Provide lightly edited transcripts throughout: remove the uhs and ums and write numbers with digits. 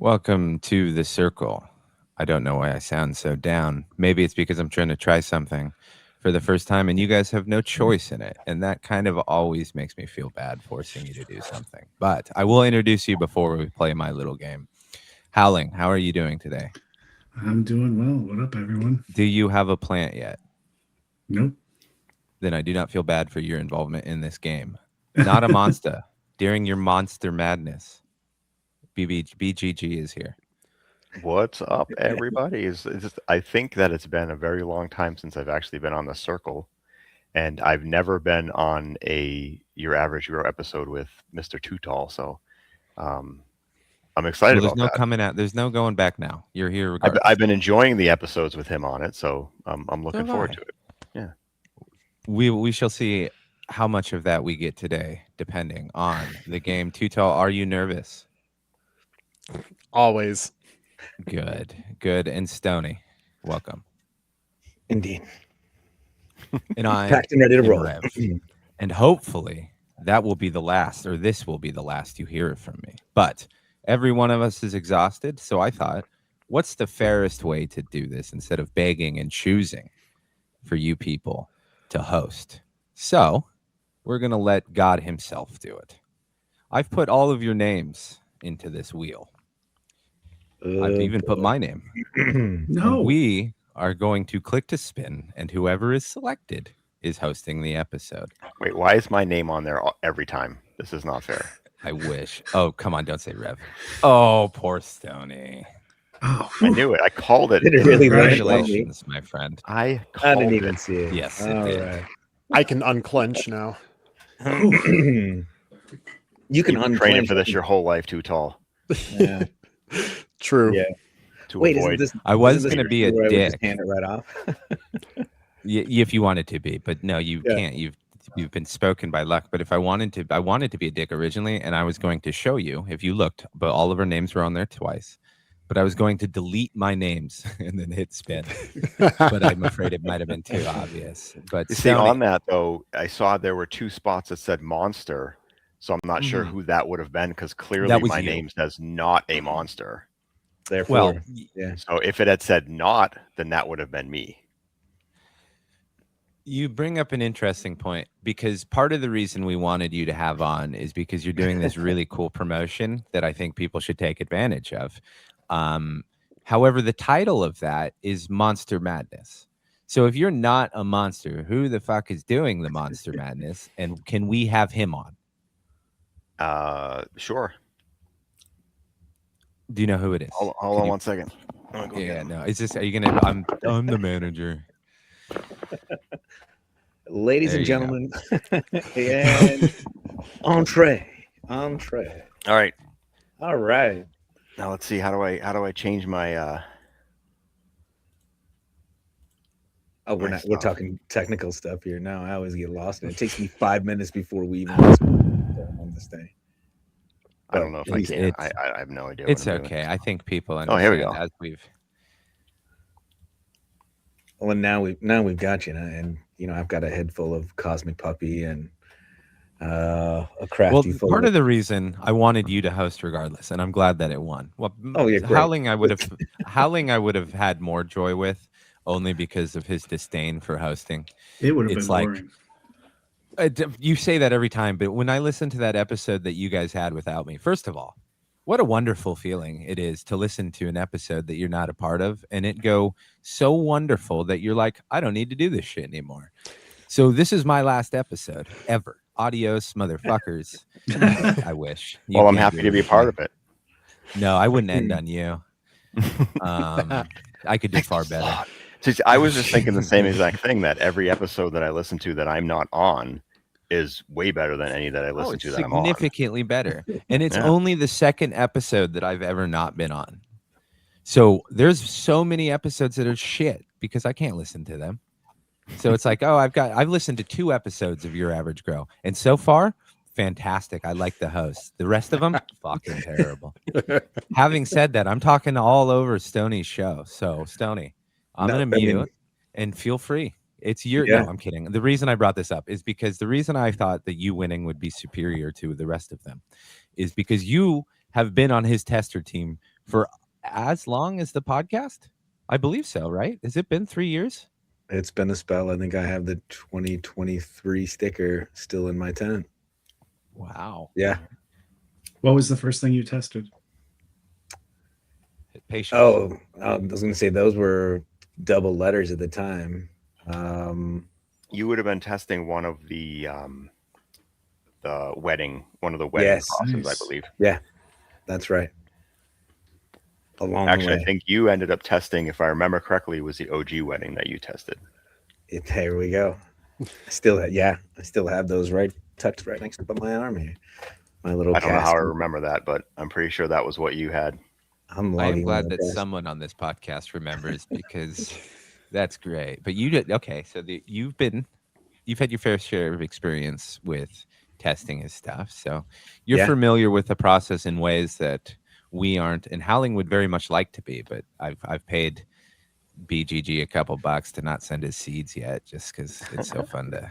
Welcome to the circle. I don't know why I sound so down. Maybe it's because I'm trying to try something for the first time and you guys have no choice in it. And that kind of always makes me feel bad forcing you to do something. But I will introduce you before we play my little game. Howling, how are you doing today? I'm doing well. What up, everyone? Do you have a plant yet? Nope. Then I do not feel bad for your involvement in this game. Not a monster. During your monster madness, BGG is here. What's up, everybody? I think that it's been a very long time since I've actually been on the circle, and I've never been on a Your Average Grow episode with Mr. Tootall, so I'm excited There's about no that. coming out. There's no going back now. You're here regardless. I've been enjoying the episodes with him on it, so I'm looking forward to it. Yeah. We shall see how much of that we get today, depending on the game. Tootall, are you nervous? Always. Good. And Stoney, welcome. Indeed. And I Packed and ready to am roll. Rev. And hopefully that will be the last, or this will be the last you hear from me. But every one of us is exhausted, so I thought, what's the fairest way to do this instead of begging and choosing for you people to host? So we're going to let God himself do it. I've put all of your names into this wheel. I've even put my name. No. And we are going to click to spin, and whoever is selected is hosting the episode. Wait, why is my name on there every time? This is not fair. I wish. Oh, come on, don't say Rev. Oh, poor Stoney. Oh, I knew it. I called it. Did it really land on me? Congratulations, my friend. I I didn't called even it. see it. Yes, it All did. right. I can unclench now. You can You've been training unclench for this it. your whole life, Tootall. Yeah. True. Yeah. To Wait, avoid. isn't this? I was isn't this going to be a where I would just dick hand it right off. if you wanted to be, but no, you Yeah. can't. You've been spoken by luck. But if I wanted to be a dick originally, and I was going to show you if you looked, but all of our names were on there twice. But I was going to delete my names and then hit spin. But I'm afraid it might have been too obvious. But You see, Stoney, on that though, I saw there were two spots that said monster, so I'm not sure who that would have been because clearly was my you. name says not a monster. Therefore, well, yeah. So if it had said not, then that would have been me. you bring up an interesting point because part of the reason we wanted you to have on is because you're doing this really cool promotion that I think people should take advantage of. However, the title of that is Monster Madness. So if you're not a monster, who the fuck is doing the Monster Madness, and can we have him on? Sure. Do you know who it is? Hold Can on you- 1 second. Yeah, no. Is this? Are you gonna? I'm the manager. Ladies There and you go. gentlemen, and entree. All right. All right. Now let's see. How do I change my? Oh, we're Nice not. We're stuff. talking technical stuff here now. I always get lost, and it takes me 5 minutes before we even on this thing. I don't know if I It's- can. it's- I have no idea. What It's I'm doing. okay. I think people Oh, here we understand go. as we've. Well, now we've got you, and I've got a head full of cosmic puppy and a crafty Well, full part of of the reason I wanted you to host regardless, and I'm glad that it won. Well, Oh, yeah, great. Howling, I would have had more joy with, only because of his disdain for hosting. it would have It's been like- boring. You say that every time, but when I listen to that episode that you guys had without me, first of all, what a wonderful feeling it is to listen to an episode that you're not a part of and it go so wonderful that you're like, I don't need to do this shit anymore. So this is my last episode ever. Adios, motherfuckers. I wish. You Well, I'm can't happy do to it be a with part me. of it. No, I wouldn't end on you. I could do far better. See, I was just thinking the same exact thing. That every episode that I listen to that I'm not on is way better than any that I listen It's to that I'm on. significantly better. And it's Yeah. only the second episode that I've ever not been on. So there's so many episodes that are shit because I can't listen to them. So it's like, I've listened to 2 episodes of Your Average Grow. And so far, fantastic. I like the host. The rest of them, fucking terrible. Having said that, I'm talking all over Stoney's show. So Stoney, I'm No, going to I mean- mute and feel free. It's your Yeah. No, I'm kidding. The reason I brought this up is because the reason I thought that you winning would be superior to the rest of them is because you have been on his tester team for as long as the podcast. I believe so, right? Has it been 3 years? It's been a spell. I think I have the 2023 sticker still in my tent. Wow. Yeah. What was the first thing you tested? Patience. Oh, I was going to say those were double letters at the time. You would have been testing one of the wedding Yes. crosses, Nice. I believe. Yeah, that's right. Along the Actually, way. I think you ended up testing, if I remember correctly, was the OG wedding that you tested. There we go. I still have those right tucked right next to my arm here. My little I don't know how I casket. remember that, but I'm pretty sure that was what you had. I am logging glad my that casket. someone on this podcast remembers because that's great. But you did okay. So you've had your fair share of experience with testing his stuff, so you're Yeah. familiar with the process in ways that we aren't, and Howling would very much like to be. But I've paid BGG a couple bucks to not send his seeds yet, just because it's so fun to.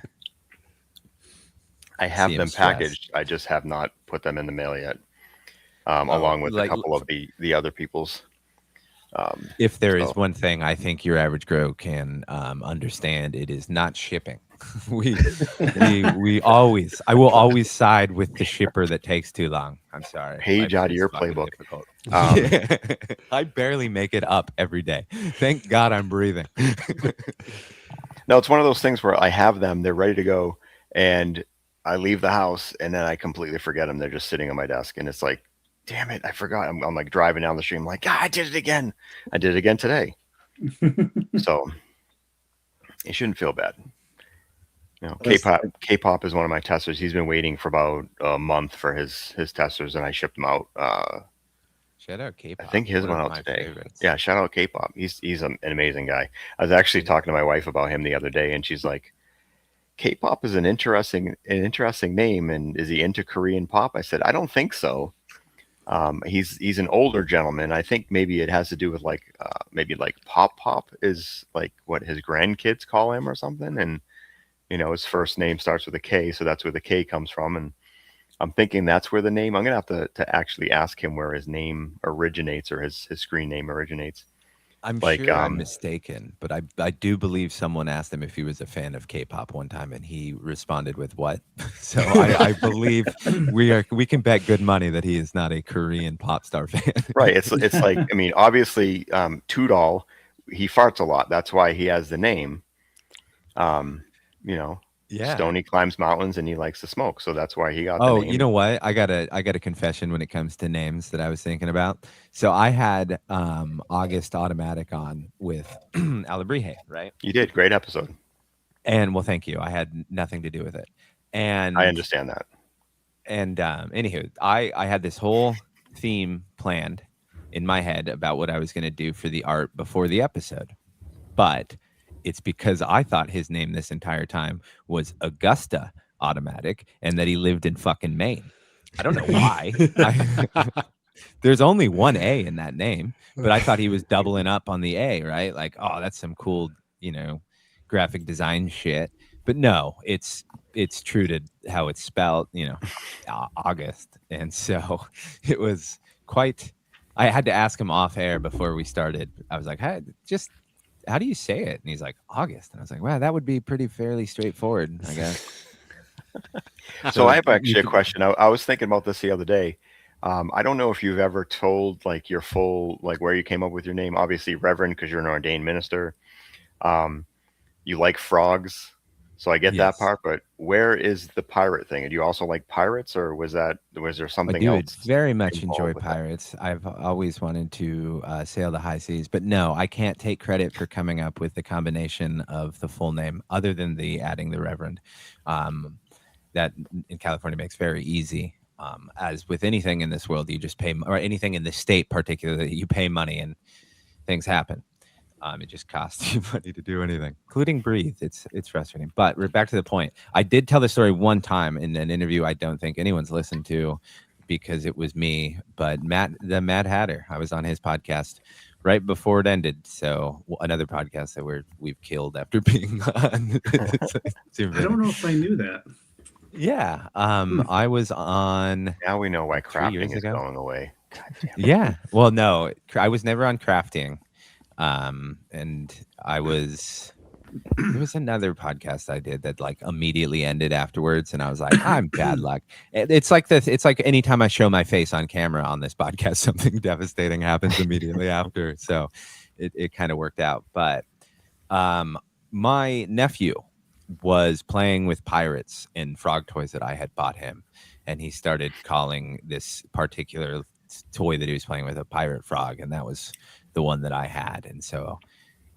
I have See him them stressed. packaged. I just have not put them in the mail yet, along with a couple of the other people's. If there is So- one thing I think your average grow can understand, it is not shipping. we always, I will always side with the shipper that takes too long. I'm sorry. Page Life out of is your fucking playbook. difficult. Um, I barely make it up every day. Thank God I'm breathing. No, it's one of those things where I have them, they're ready to go, and I leave the house, and then I completely forget them. They're just sitting on my desk, and it's like, damn it, I forgot. I'm like driving down the street. I'm like, I did it again. I did it again today. So you shouldn't feel bad. You know, K-pop is one of my testers. He's been waiting for about a month for his testers, and I shipped them out. Shout out K-pop. I think his one went of out my today. favorites. Yeah, shout out K-pop. He's an amazing guy. I was actually talking to my wife about him the other day, and she's like, K-pop is an interesting name, and is he into Korean pop? I said, I don't think so. He's an older gentleman. I think maybe it has to do with maybe pop is like what his grandkids call him or something, and his first name starts with a K, so that's where the K comes from. And I'm thinking that's where the name. I'm gonna have to actually ask him where his name originates, or his screen name originates. I'm sure I'm mistaken, but I do believe someone asked him if he was a fan of K-pop one time, and he responded with what? So I believe we can bet good money that he is not a Korean pop star fan. Right. It's like, I mean, obviously, Tootall, he farts a lot. That's why he has the name. Yeah. Stoney climbs mountains and he likes to smoke, so that's why he got the name. You know what? I got a confession when it comes to names that I was thinking about. So I had August Automatic on with Alabrije, right? You did. Great episode. And well, thank you. I had nothing to do with it. And I understand that. And anywho, I had this whole theme planned in my head about what I was going to do for the art before the episode. But it's because I thought his name this entire time was Augusta Automatic, and that he lived in fucking Maine. I don't know why. There's only one A in that name, but I thought he was doubling up on the A, right? Like, oh, that's some cool, graphic design shit. But no, it's true to how it's spelled, August. And so it was quite. I had to ask him off air before we started. I was like, hey, how do you say it? And he's like, August. And I was like, wow, that would be fairly straightforward, I guess. So I have actually a question. I was thinking about this the other day. I don't know if you've ever told your full, where you came up with your name. Obviously Reverend, because you're an ordained minister. You like frogs. So I get that part, but where is the pirate thing? Do you also like pirates, or was there something else? I very much enjoy pirates. I've always wanted to sail the high seas, but no, I can't take credit for coming up with the combination of the full name, other than adding the Reverend. That in California makes very easy. As with anything in this world, you just pay, or anything in the state particularly, you pay money and things happen. It just costs you money to do anything, including breathe. It's frustrating. But we're back to the point. I did tell the story one time in an interview I don't think anyone's listened to, because it was me. But the Mad Hatter, I was on his podcast right before it ended. So another podcast that we've killed after being on. I don't know if I knew that. Yeah. I was on. Now we know why 3 years crafting is ago. going away. Yeah. Well, no, I was never on crafting. And I was, there was another podcast I did that like immediately ended afterwards. And I was like, I'm bad luck. It's like this. It's like anytime I show my face on camera on this podcast, something devastating happens immediately after. So it kind of worked out. But my nephew was playing with pirates and frog toys that I had bought him. And he started calling this particular toy that he was playing with a pirate frog. And that was the one that I had. And so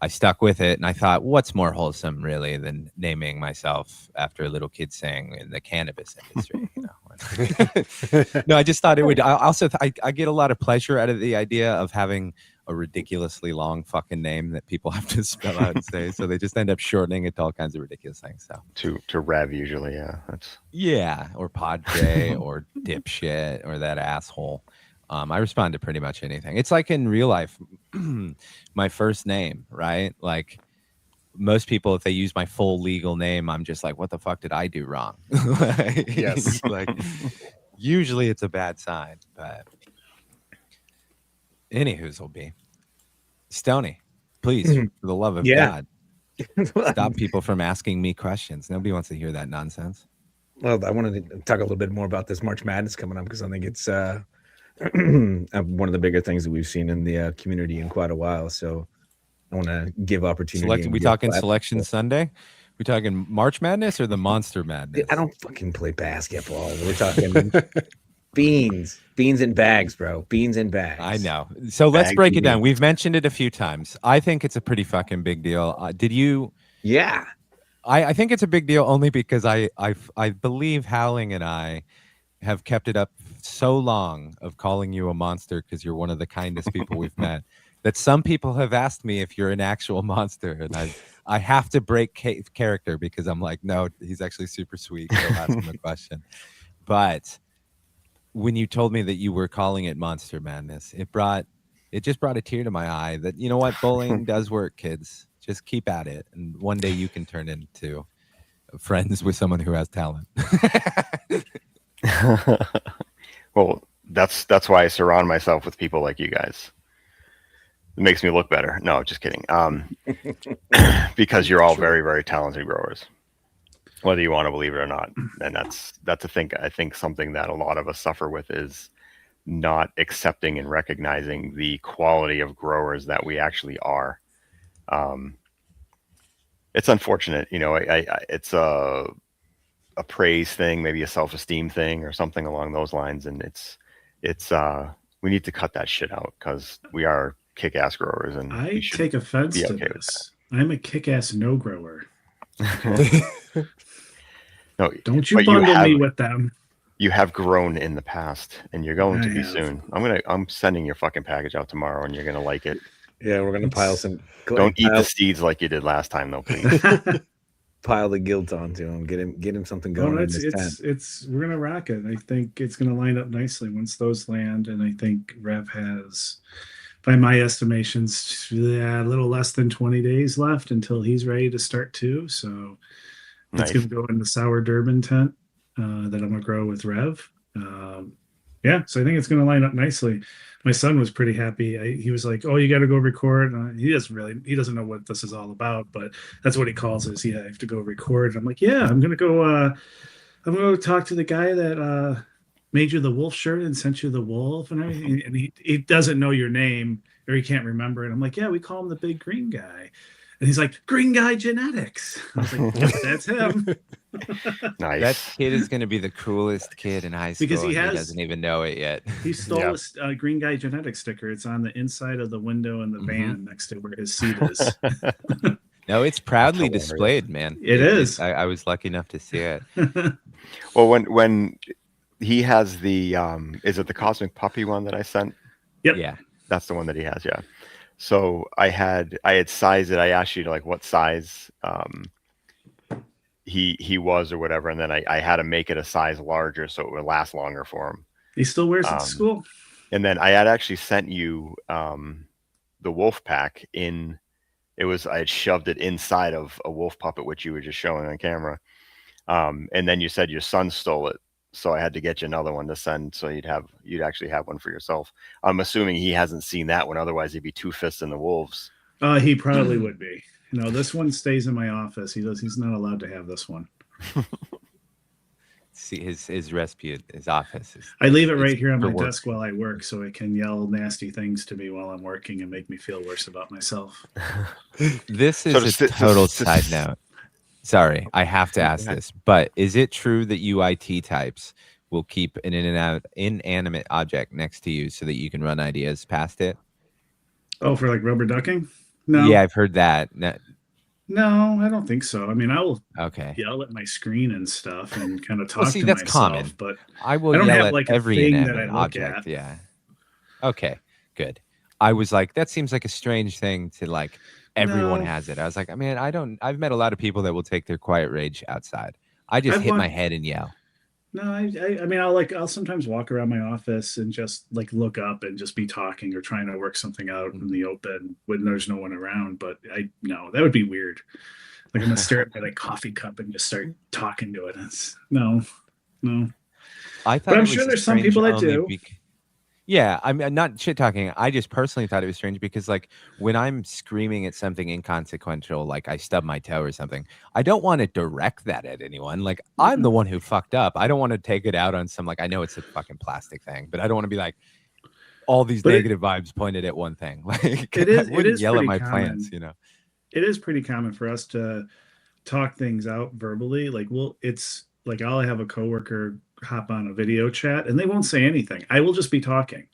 I stuck with it. And I thought, what's more wholesome really than naming myself after a little kid saying in the cannabis industry, you know? No, I just thought it would. I get a lot of pleasure out of the idea of having a ridiculously long fucking name that people have to spell out and say. So they just end up shortening it to all kinds of ridiculous things. So to Rev usually, yeah. Yeah, or Padre or dipshit or that asshole. I respond to pretty much anything. It's like in real life, my first name, right? Like most people, if they use my full legal name, I'm just like, what the fuck did I do wrong? Yes. Like usually it's a bad sign, but anywho's will be. Stoney, please, for the love of God, stop people from asking me questions. Nobody wants to hear that nonsense. Well, I wanted to talk a little bit more about this March Madness coming up because I think it's one of the bigger things that we've seen in the community in quite a while. So I want to give opportunity. We talking Selection Sunday? We talking March Madness or the Monster Madness? I don't fucking play basketball. We're talking beans in bags, bro. Beans in bags. I know. So let's break it down. We've mentioned it a few times. I think it's a pretty fucking big deal. Did you? Yeah. I think it's a big deal only because I believe Howling and I have kept it up so long of calling you a monster because you're one of the kindest people we've met, that some people have asked me if you're an actual monster, and I have to break character because I'm like, no, he's actually super sweet. So I'll ask him a question. But when you told me that you were calling it Monster Madness, it just brought a tear to my eye that, you know what, bullying does work, kids. Just keep at it, and one day you can turn into friends with someone who has talent. Well, that's why I surround myself with people like you guys. It makes me look better. No, just kidding. Because you're all very, very talented growers, whether you want to believe it or not. And that's I think something that a lot of us suffer with is not accepting and recognizing the quality of growers that we actually are. It's unfortunate, you know. It's a praise thing, maybe a self-esteem thing or something along those lines, and it's we need to cut that shit out because we are kick-ass growers, and I take offense to this. I'm a kick-ass no grower. No, don't you bundle me with them. You have grown in the past, and you're going to be soon. I'm sending your fucking package out tomorrow, and you're gonna like it. Yeah, we're gonna pile some. Don't eat the seeds like you did last time, though, please. Pile the guilt onto him. Get him something going. We're gonna rock it. I think it's gonna line up nicely once those land, and I think Rev has, by my estimations, a little less than 20 days left until he's ready to start too. So it's gonna go in the sour Durban tent that I'm gonna grow with Rev. So I think it's gonna line up nicely. My son was pretty happy. He was like, "Oh, you got to go record." He doesn't know what this is all about, but that's what he calls it. I have to go record. And I'm like, "Yeah, I'm gonna go. I'm gonna go talk to the guy that made you the wolf shirt and sent you the wolf and everything." And he doesn't know your name or he can't remember it. I'm like, "Yeah, we call him the big green guy." And he's like, "Green Guy Genetics." I was like, "Yep, that's him." Nice. That kid is going to be the coolest kid in high school because he doesn't even know it yet. He stole a Green Guy Genetics sticker. It's on the inside of the window in the van next to where his seat is. No, it's proudly displayed, man. It is. I was lucky enough to see it. Well, when he has the is it the Cosmic Puppy one that I sent? Yep. Yeah. That's the one that he has, yeah. So I had sized it. I asked you to like what size he was or whatever, and then I had to make it a size larger so it would last longer for him. He still wears it to school. And then I had actually sent you the wolf pack in. I had shoved it inside of a wolf puppet, which you were just showing on camera. And then you said your son stole it. so I had to get you another one to send, so you'd actually have one for yourself. I'm assuming he hasn't seen that one, otherwise he'd be two fists in the wolves. He probably would be. No, this one stays in my office. He's not allowed to have this one. See his recipe, his office. I leave it right here on for my work. desk while I work, so it can yell nasty things to me while I'm working and make me feel worse about myself. This is So a total to- side note. Sorry, I have to ask ahead. this, but is it true that UIT types will keep an inanimate object next to you so that you can run ideas past it? Oh, for like rubber ducking? No. Yeah, I've heard that. No, I don't think so. I mean, I will Okay. yell at my screen and stuff and kind of talk see, to that's myself, common. but I will I don't yell have at like a every thing that inanimate I look object. at. Yeah. Okay, good. I was like, that seems like a strange thing to like. Everyone No. has it. I was like, I mean, I've met a lot of people that will take their quiet rage outside. I just I've hit my walked- head and yell. No, I mean, I'll sometimes walk around my office and just like look up and just be talking or trying to work something out in the open when there's no one around. But no, that would be weird. Like I'm gonna stare at my like coffee cup and just start talking to it. No. I thought But I'm it was sure there's some strange people that only do. Yeah, I'm not shit talking. I just personally thought it was strange because, like, when I'm screaming at something inconsequential, like I stub my toe or something, I don't want to direct that at anyone. Like, I'm the one who fucked up. I don't want to take it out on some, like, I know it's a fucking plastic thing, but I don't want to be like all these But negative vibes pointed at one thing. Like, It is- I it wouldn't is yell at pretty my common. plants, you know. It is pretty common for us to talk things out verbally. Like, it's like I'll have a coworker hop on a video chat and they won't say anything. I will just be talking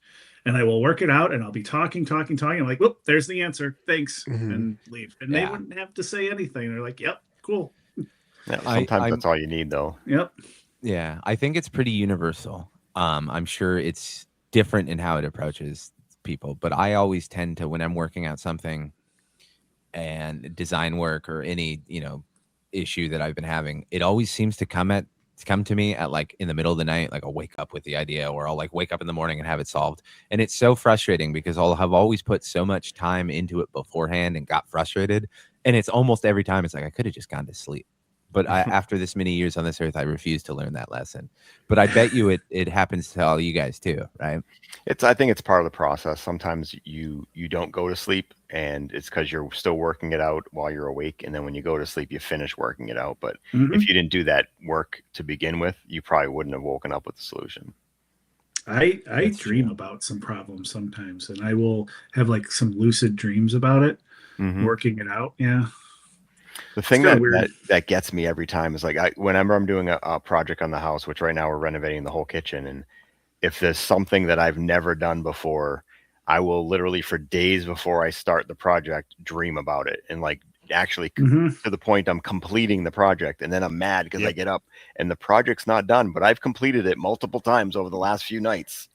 and I will work it out and I'll be talking. I'm like, whoop, there's the answer. Thanks. Mhm. And leave. And they Yeah. wouldn't have to say anything. They're like, yep, cool. Yeah, I- sometimes I'm- that's all you need, though. Yep. Yeah, I think it's pretty universal. I'm sure it's different in how it approaches people, but I always tend to, when I'm working out something and design work or any, issue that I've been having, it always seems to come to me at like in the middle of the night. Like I'll wake up with the idea, or I'll like wake up in the morning and have it solved. And it's so frustrating because I'll have always put so much time into it beforehand and got frustrated. And it's almost every time it's like, I could have just gone to sleep. But after this many years on this earth, I refuse to learn that lesson. But I bet you it happens to all you guys too, right? I think it's part of the process. Sometimes you don't go to sleep, and it's because you're still working it out while you're awake. And then when you go to sleep, you finish working it out. But Mhm. if you didn't do that work to begin with, you probably wouldn't have woken up with the solution. I That's dream true. about some problems sometimes and I will have like some lucid dreams about it, Mhm. working it out. Yeah. The thing kinda that, weird. that gets me every time is like whenever I'm doing a project on the house, which right now we're renovating the whole kitchen, and if there's something that I've never done before, I will literally for days before I start the project dream about it, and like actually Mhm. to the point I'm completing the project, and then I'm mad because I Yep. get up and the project's not done, but I've completed it multiple times over the last few nights,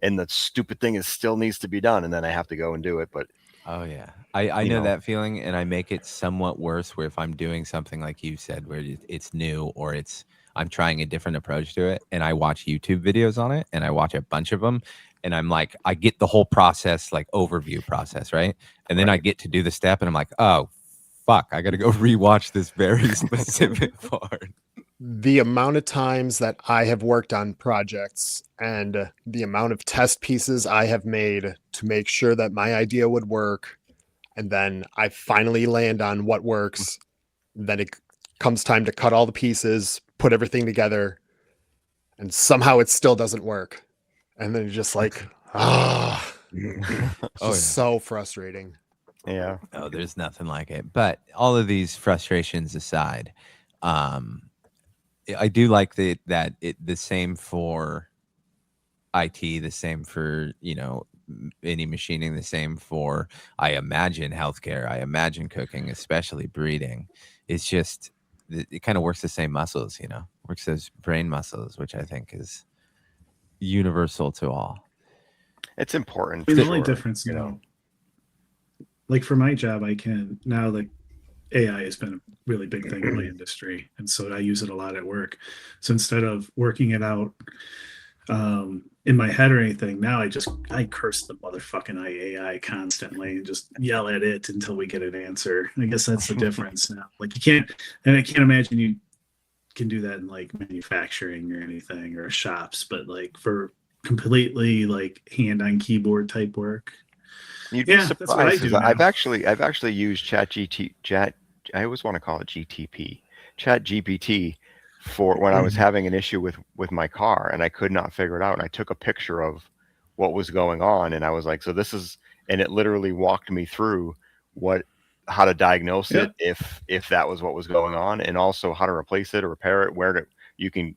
and the stupid thing is still needs to be done, and then I have to go and do it. But Oh yeah, I You know know. that feeling, and I make it somewhat worse where if I'm doing something like you said, where it's new or I'm trying a different approach to it, and I watch YouTube videos on it, and I watch a bunch of them, and I'm like, I get the whole process, like overview process, right? And then I Right. get to do the step, and I'm like, oh fuck, I got to go rewatch this very specific part. The amount of times that I have worked on projects and the amount of test pieces I have made to make sure that my idea would work, and then I finally land on what works, then it comes time to cut all the pieces, put everything together, and somehow it still doesn't work. And then you're just like, it's Oh, just so frustrating. yeah, Oh, there's nothing like it. But all of these frustrations aside, I do like the same for IT, the same for any machining, the same for I imagine healthcare, I imagine cooking, especially breeding. It's just it kind of works the same muscles, works those brain muscles, which I think is universal to all. it's important. I mean, for the only sure, difference you now, know. like for my job, I can now, like AI has been a really big thing in my industry. And so I use it a lot at work. So instead of working it out in my head or anything, now I curse the motherfucking AI constantly and just yell at it until we get an answer. I guess that's the difference now. Like you can't, and I can't imagine you can do that in like manufacturing or anything or shops, but like for completely like hand on keyboard type work. You'd be Yeah, that's what I surprised. do 'Cause now. I've actually used I always want to call it GTP, Chat GPT, for when I was having an issue with my car and I could not figure it out. And I took a picture of what was going on, and I was like, so this is, and it literally walked me through how to diagnose Yep. it if that was what was going on, and also how to replace it or repair it,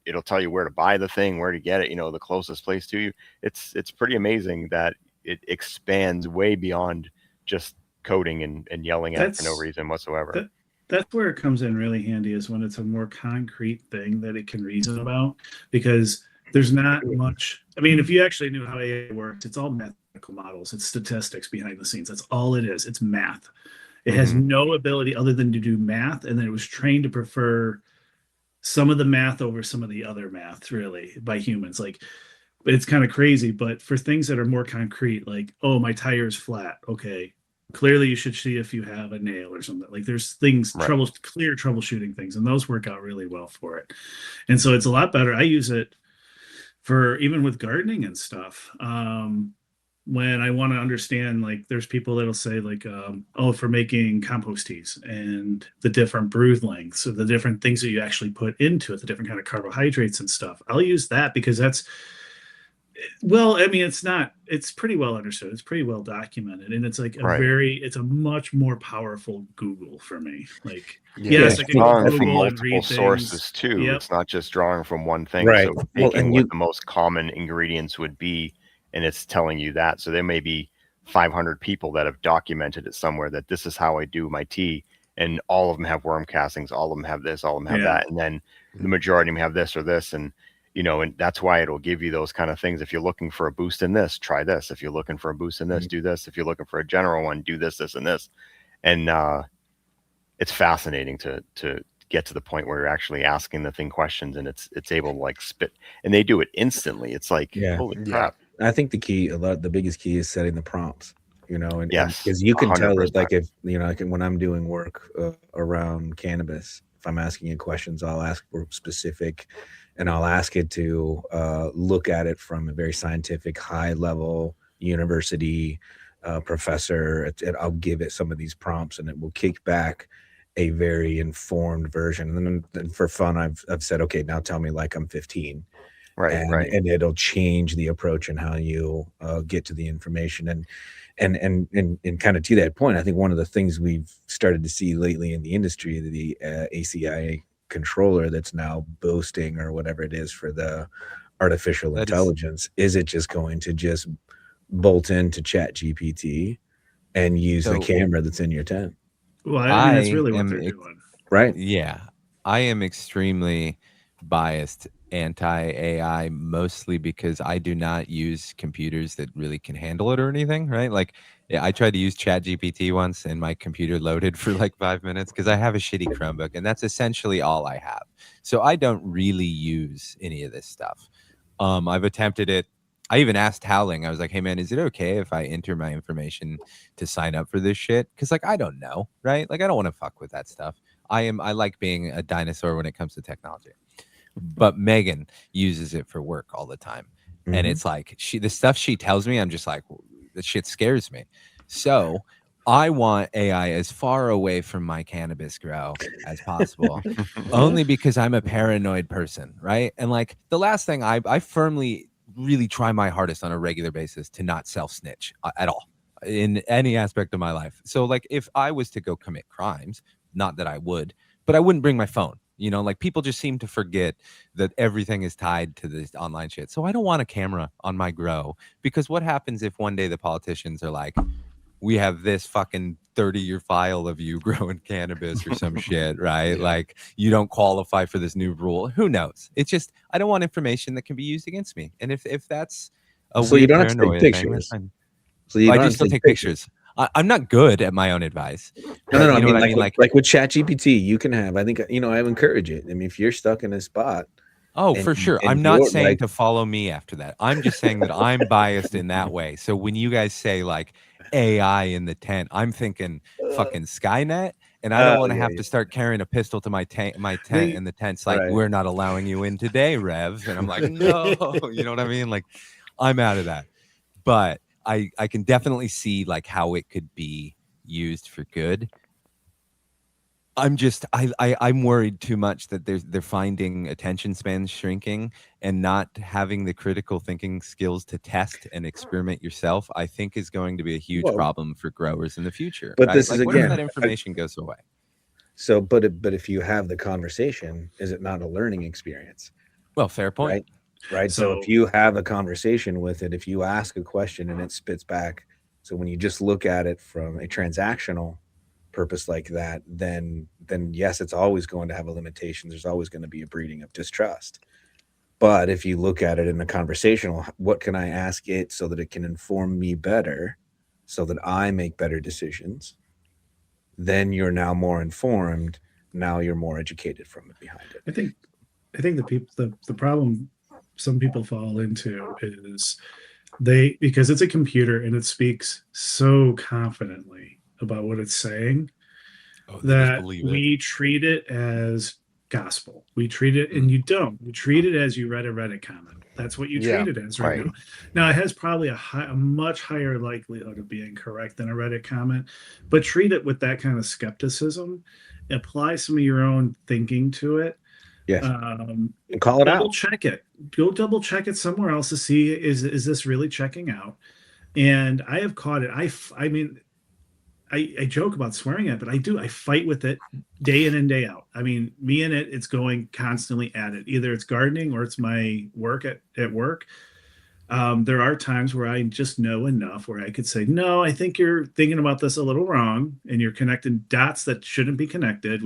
it'll tell you where to buy the thing, where to get it, the closest place to you. It's pretty amazing that it expands way beyond just coding and yelling at for no reason whatsoever. That's where it comes in really handy, is when it's a more concrete thing that it can reason about, because there's not much. I mean, if you actually knew how AI works, it's all mathematical models. It's statistics behind the scenes. That's all it is. It's math. It has no ability other than to do math, and then it was trained to prefer some of the math over some of the other math, really, by humans. Like, but it's kind of crazy. But for things that are more concrete, like, oh, my tire's flat. Okay, clearly you should see if you have a nail or something. Like, there's things, clear troubleshooting things, and those work out really well for it. And so it's a lot better. I use it for even with gardening and stuff. When I want to understand, like, there's people that'll say like, for making compost teas and the different brood lengths, or the different things that you actually put into it, the different kind of carbohydrates and stuff. I'll use that because that's, well, I mean, it's pretty well understood. It's pretty well documented. And it's like it's a much more powerful Google for me. Like, yes, I can drawing Google from and read multiple sources things too. Yep. It's not just drawing from one thing. Right. So taking what the most common ingredients would be, and it's telling you that. So there may be 500 people that have documented it somewhere that this is how I do my tea, and all of them have worm castings, all of them have this, all of them have that, and then the majority of them have this or this, and and that's why it'll give you those kind of things. If you're looking for a boost in this, try this. If you're looking for a boost in this, do this. If you're looking for a general one, do this, this, and this. And it's fascinating to get to the point where you're actually asking the thing questions, and it's able to like spit, and they do it instantly. It's like, holy crap. I think the biggest key is setting the prompts, and yes, because you can 100%. Tell it, like, if like when I'm doing work around cannabis, if I'm asking it questions, I'll ask for specific, and I'll ask it to look at it from a very scientific, high level university professor. And I'll give it some of these prompts, and it will kick back a very informed version. And then for fun, I've said, okay, now tell me like I'm 15. Right. And it'll change the approach and how you get to the information. And kind of to that point, I think one of the things we've started to see lately in the industry, the ACI controller that's now boasting or whatever it is for the artificial intelligence, is it just going to just bolt into Chat GPT and use the camera that's in your tent? Well, I mean, that's really what they're doing. Right. Yeah. I am extremely biased anti-AI, mostly because I do not use computers that really can handle it or anything, right? Like, I tried to use Chat GPT once and my computer loaded for like 5 minutes because I have a shitty Chromebook, and that's essentially all I have. So I don't really use any of this stuff. I've attempted it. I even asked Howling, I was like, hey man, is it okay if I enter my information to sign up for this shit? Because like, I don't know, right? Like, I don't want to fuck with that stuff. I like being a dinosaur when it comes to technology. But Megan uses it for work all the time. Mm-hmm. And it's like, the stuff she tells me, I'm just like, the shit scares me. So I want AI as far away from my cannabis grow as possible, only because I'm a paranoid person, right? And like, the last thing I firmly really try my hardest on a regular basis to not self-snitch at all in any aspect of my life. So like, if I was to go commit crimes, not that I would, but I wouldn't bring my phone. Like, people just seem to forget that everything is tied to this online shit. So I don't want a camera on my grow, because what happens if one day the politicians are like, we have this fucking 30-year file of you growing cannabis or some shit, right? Yeah. Like, you don't qualify for this new rule. Who knows? It's just, I don't want information that can be used against me. And if that's a so you don't have to take pictures. So you I just still take pictures. I'm not good at my own advice. No. I mean, like with ChatGPT, you can have. I think I encourage it. I mean, if you're stuck in a spot. Oh, for sure. I'm not saying to follow me after that. I'm just saying that I'm biased in that way. So when you guys say like AI in the tent, I'm thinking fucking Skynet And I don't Oh, want to yeah, have yeah. to start carrying a pistol to my tent, They- and the tent's like, Right. we're not allowing you in today, Rev. And I'm like, no, you know what I mean? Like, I'm out of that. But I can definitely see like how it could be used for good. I'm worried too much that they're finding attention spans shrinking and not having the critical thinking skills to test and experiment yourself. I think is going to be a huge Well, problem for growers in the future. but Right? this Like, is what if again, that information goes away? so but if you have the conversation, is it not a learning experience? Well, fair point. Right. So if So you have a conversation with it, if you ask a question and it spits back, so when you just look at it from a transactional purpose like that, then yes, it's always going to have a limitation. There's always going to be a breeding of distrust. But if you look at it in a conversational, what can I ask it so that it can inform me better, so that I make better decisions? Then you're now more informed. Now you're more educated from it behind it. I think the problem some people fall into is because it's a computer and it speaks so confidently about what it's saying Oh, they just that believe it. we treat it as gospel. We treat it, and you don't. You treat it as you read a Reddit comment. That's what you Yeah, treat it as right right. now. Now it has probably a much higher likelihood of being correct than a Reddit comment, but treat it with that kind of skepticism. Apply some of your own thinking to it. Yes. And call it Double out. check it. Go double check it somewhere else to see is this really checking out. And I have caught it. I mean, I joke about swearing at it, but I fight with it day in and day out. I mean, me and it's going constantly at it. Either it's gardening or it's my work at work. There are times where I just know enough where I could say, no, I think you're thinking about this a little wrong and you're connecting dots that shouldn't be connected.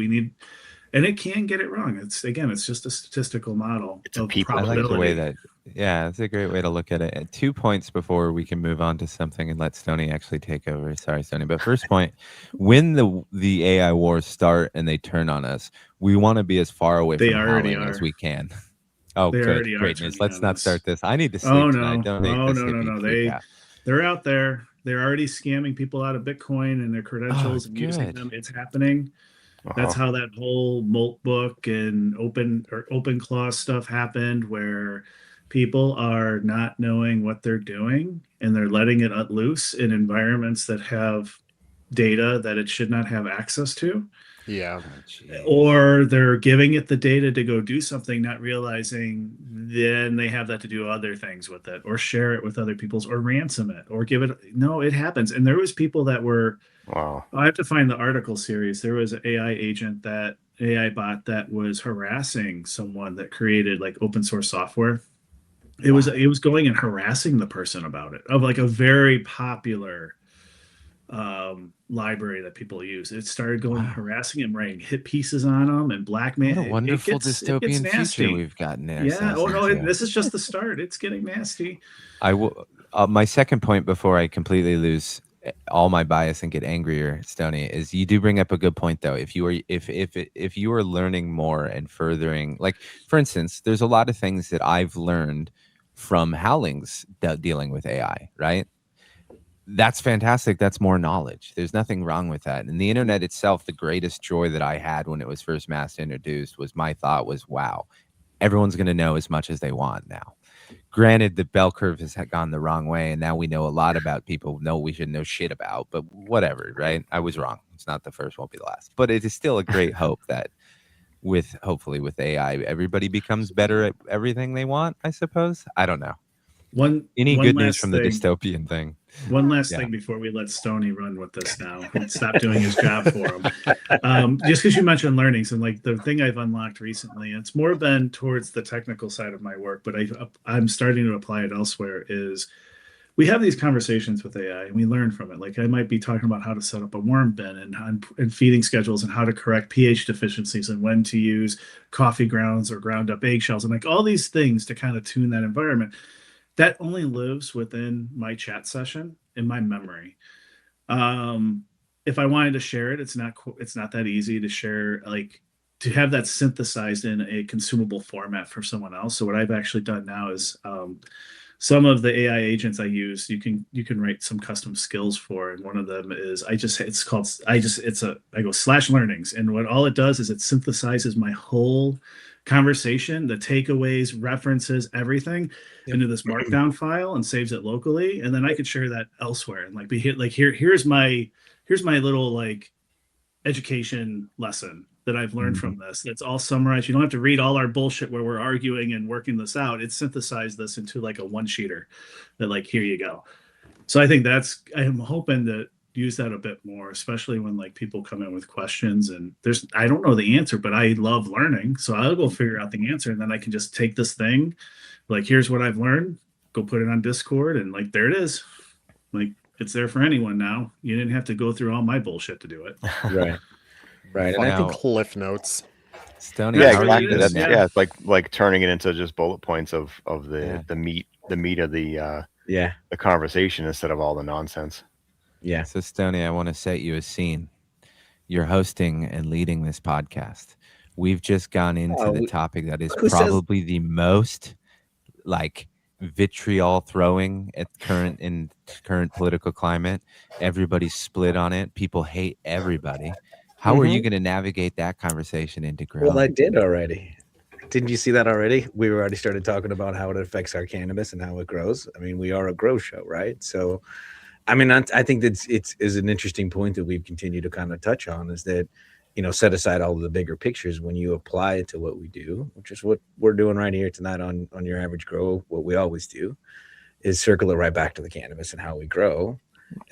And it can get it wrong. It's just a statistical model It's a of people I like the probability. way that, yeah, it's a great way to look at it. 2 points before we can move on to something and let Stoney actually take over. Sorry, Stoney. But first point, when the AI wars start and they turn on us, we want to be as far away They from already howling as are. we can. Oh, They good. already are Greatness. turning Let's on not us. start this. I need to Oh sleep tonight. no. Don't make Oh this no, hit no, me no. freak out. They're out there. They're already scamming people out of Bitcoin and their Oh, credentials and using good. them. It's happening. That's Uh-huh. how that whole Molt book and open claw stuff happened, where people are not knowing what they're doing and they're letting it loose in environments that have data that it should not have access to, yeah. Oh, jeez. or they're giving it the data to go do something, not realizing then they have that to do other things with it, or share it with other people's, or ransom it, or give it. No, it happens. And there was people that were, Wow. I have to find the article series. There was an AI bot that was harassing someone that created like open source software. It was going and harassing the person about it, of like a very popular library that people use. It started going and Wow. harassing him, writing hit pieces on him and blackmail. What a wonderful It gets dystopian nasty. future we've gotten Yeah. ourselves Oh no, into. this is just the start. It's getting nasty. I will. My second point before I completely lose all my bias and get angrier, Stoney, is you do bring up a good point though. If you are learning more and furthering, like for instance, there's a lot of things that I've learned from Howling's dealing with AI, right? That's fantastic. That's more knowledge. There's nothing wrong with that. And the internet itself, the greatest joy that I had when it was first mass introduced was my thought was, wow, everyone's going to know as much as they want now. Granted, the bell curve has gone the wrong way, and now we know a lot about people we should know shit about, but whatever, right? I was wrong. It's not the first, won't be the last. But it is still a great hope that hopefully with AI, everybody becomes better at everything they want, I suppose. I don't know. Any One good news last from the thing. dystopian thing? One last Yeah. thing before we let Stoney run with this now and stop doing his job for him. Just because you mentioned learnings, and like the thing I've unlocked recently, it's more been towards the technical side of my work, but I'm starting to apply it elsewhere, is we have these conversations with AI and we learn from it. Like I might be talking about how to set up a worm bin and feeding schedules and how to correct pH deficiencies and when to use coffee grounds or ground up eggshells and like all these things to kind of tune that environment. That only lives within my chat session in my memory. If I wanted to share it, it's not that easy to share, like to have that synthesized in a consumable format for someone else. So what I've actually done now is some of the AI agents I use, you can write some custom skills for, and one of them is I go /learnings, and what all it does is it synthesizes my whole conversation, the takeaways, references, everything into this markdown file and saves it locally, and then I could share that elsewhere and here's my little like education lesson that I've learned from this. It's all summarized. You don't have to read all our bullshit where we're arguing and working this out. It's synthesized this into like a one sheeter that like, here you go. So I think I'm hoping to use that a bit more, especially when like people come in with questions and I don't know the answer, but I love learning. So I'll go figure out the answer, and then I can just take this thing, like, here's what I've learned, go put it on Discord, and like, there it is. Like, it's there for anyone now. You didn't have to go through all my bullshit to do it. Right. Right. And I think Cliff notes. Stoney, Yeah, how are exactly. you That's, doing? yeah, it's like turning it into just bullet points of the meat of the conversation instead of all the nonsense. Yeah. So Stoney, I want to set you a scene. You're hosting and leading this podcast. We've just gone into the topic that is probably the most like vitriol throwing at current political climate. Everybody's split on it. People hate everybody. How are you going to navigate that conversation into growing? Well, I did already. Didn't you see that already? We already started talking about how it affects our cannabis and how it grows. I mean, we are a grow show, right? So, I mean, I think that it's an interesting point that we've continued to kind of touch on, is that, you know, set aside all of the bigger pictures when you apply it to what we do, which is what we're doing right here tonight on Your Average Grow. What we always do is circle it right back to the cannabis and how we grow.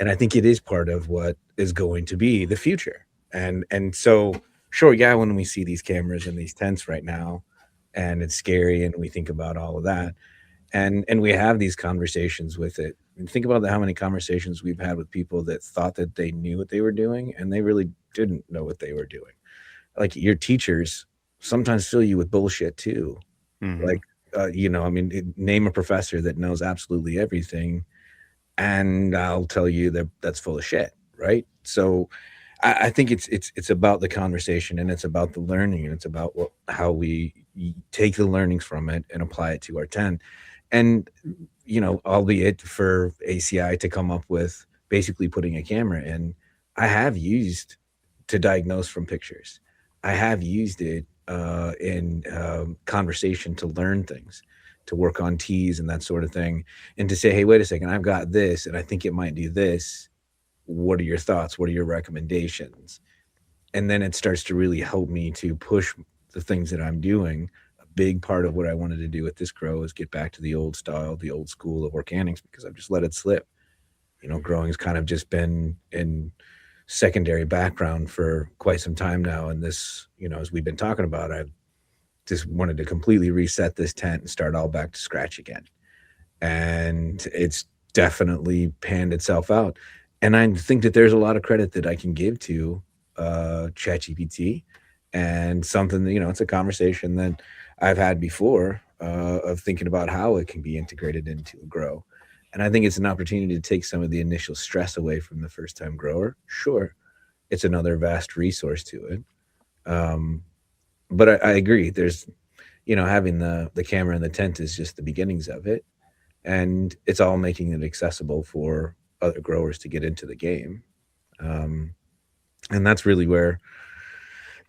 And I think it is part of what is going to be the future. And so, sure, yeah, when we see these cameras and these tents right now, and it's scary, and we think about all of that, and we have these conversations with it. And think about how many conversations we've had with people that thought that they knew what they were doing, and they really didn't know what they were doing. Like, your teachers sometimes fill you with bullshit too. Like, you know, I mean, name a professor that knows absolutely everything, and I'll tell you that that's full of shit, right? So I think it's about the conversation, and it's about the learning, and it's about how we take the learnings from it and apply it to our tent. And, you know, albeit for ACI to come up with basically putting a camera in, I have used to diagnose from pictures. I have used it in conversation to learn things, to work on teas and that sort of thing, and to say, hey, wait a second, I've got this, and I think it might do this. What are your thoughts? What are your recommendations? And then it starts to really help me to push the things that I'm doing. A big part of what I wanted to do with this grow is get back to the old style, the old school of organics, because I've just let it slip. You know, growing's kind of just been in secondary background for quite some time now. And this, you know, as we've been talking about, I've just wanted to completely reset this tent and start all back to scratch again. And it's definitely panned itself out. And I think that there's a lot of credit that I can give to ChatGPT, and something that, you know, it's a conversation that I've had before of thinking about how it can be integrated into a grow. And I think it's an opportunity to take some of the initial stress away from the first time grower. Sure, it's another vast resource to it. But I agree. There's, you know, having the camera in the tent is just the beginnings of it. And it's all making it accessible for other growers to get into the game. And that's really where,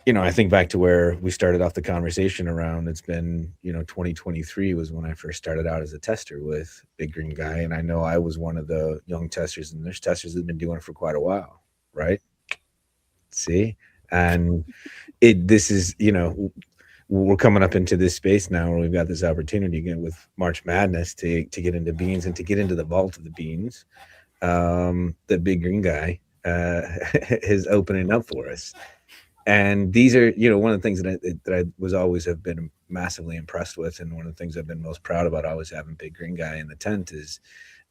you know, I think back to where we started off the conversation around. It's been, you know, 2023 was when I first started out as a tester with Big Green Guy. And I know I was one of the young testers, and there's testers that have been doing it for quite a while, right? See? And this is, you know, we're coming up into this space now where we've got this opportunity again with March Madness to get into beans and to get into the vault of the beans. The Big Green Guy is opening up for us. And these are, you know, one of the things that I was always have been massively impressed with, and one of the things I've been most proud about always having Big Green Guy in the tent is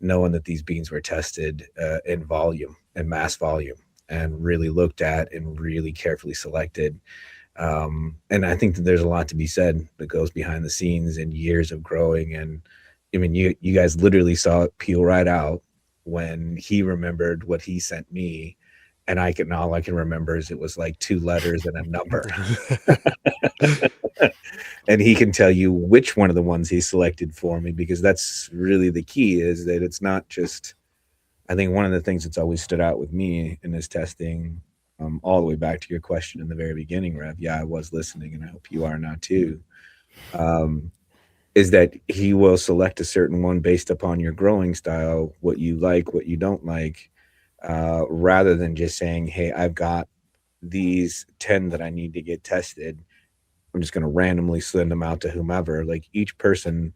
knowing that these beans were tested in volume and mass volume, and really looked at and really carefully selected. And I think that there's a lot to be said that goes behind the scenes and years of growing. And I mean, you guys literally saw it peel right out when he remembered what he sent me. And all I can remember is it was like 2 letters and a number. And he can tell you which one of the ones he selected for me, because that's really the key, is that it's not just, I think one of the things that's always stood out with me in this testing, all the way back to your question in the very beginning, Rev. Yeah, I was listening, and I hope you are now too. Is that he will select a certain one based upon your growing style, what you like, what you don't like, rather than just saying, hey, I've got these 10 that I need to get tested. I'm just going to randomly send them out to whomever. Like, each person,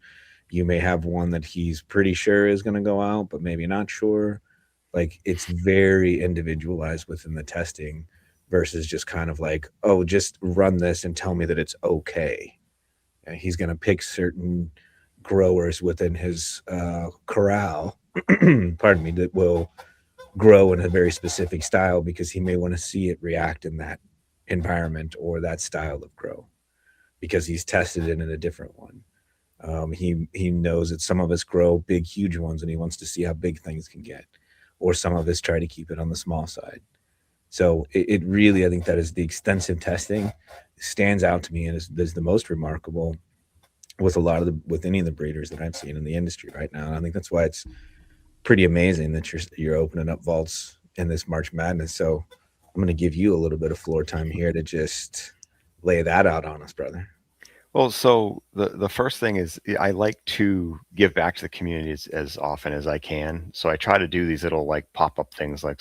you may have one that he's pretty sure is going to go out, but maybe not sure. Like, it's very individualized within the testing versus just kind of like, oh, just run this and tell me that it's okay. And he's going to pick certain growers within his corral, pardon me, that will grow in a very specific style because he may want to see it react in that environment or that style of grow, because he's tested it in a different one. He knows that some of us grow big, huge ones, and he wants to see how big things can get, or some of us try to keep it on the small side. So it really, I think that is the extensive testing stands out to me and is the most remarkable with with any of the breeders that I've seen in the industry right now. And I think that's why it's pretty amazing that you're opening up vaults in this March Madness. So I'm going to give you a little bit of floor time here to just lay that out on us, brother. Well, so the first thing is, I like to give back to the community as often as I can. So I try to do these little like pop-up things, like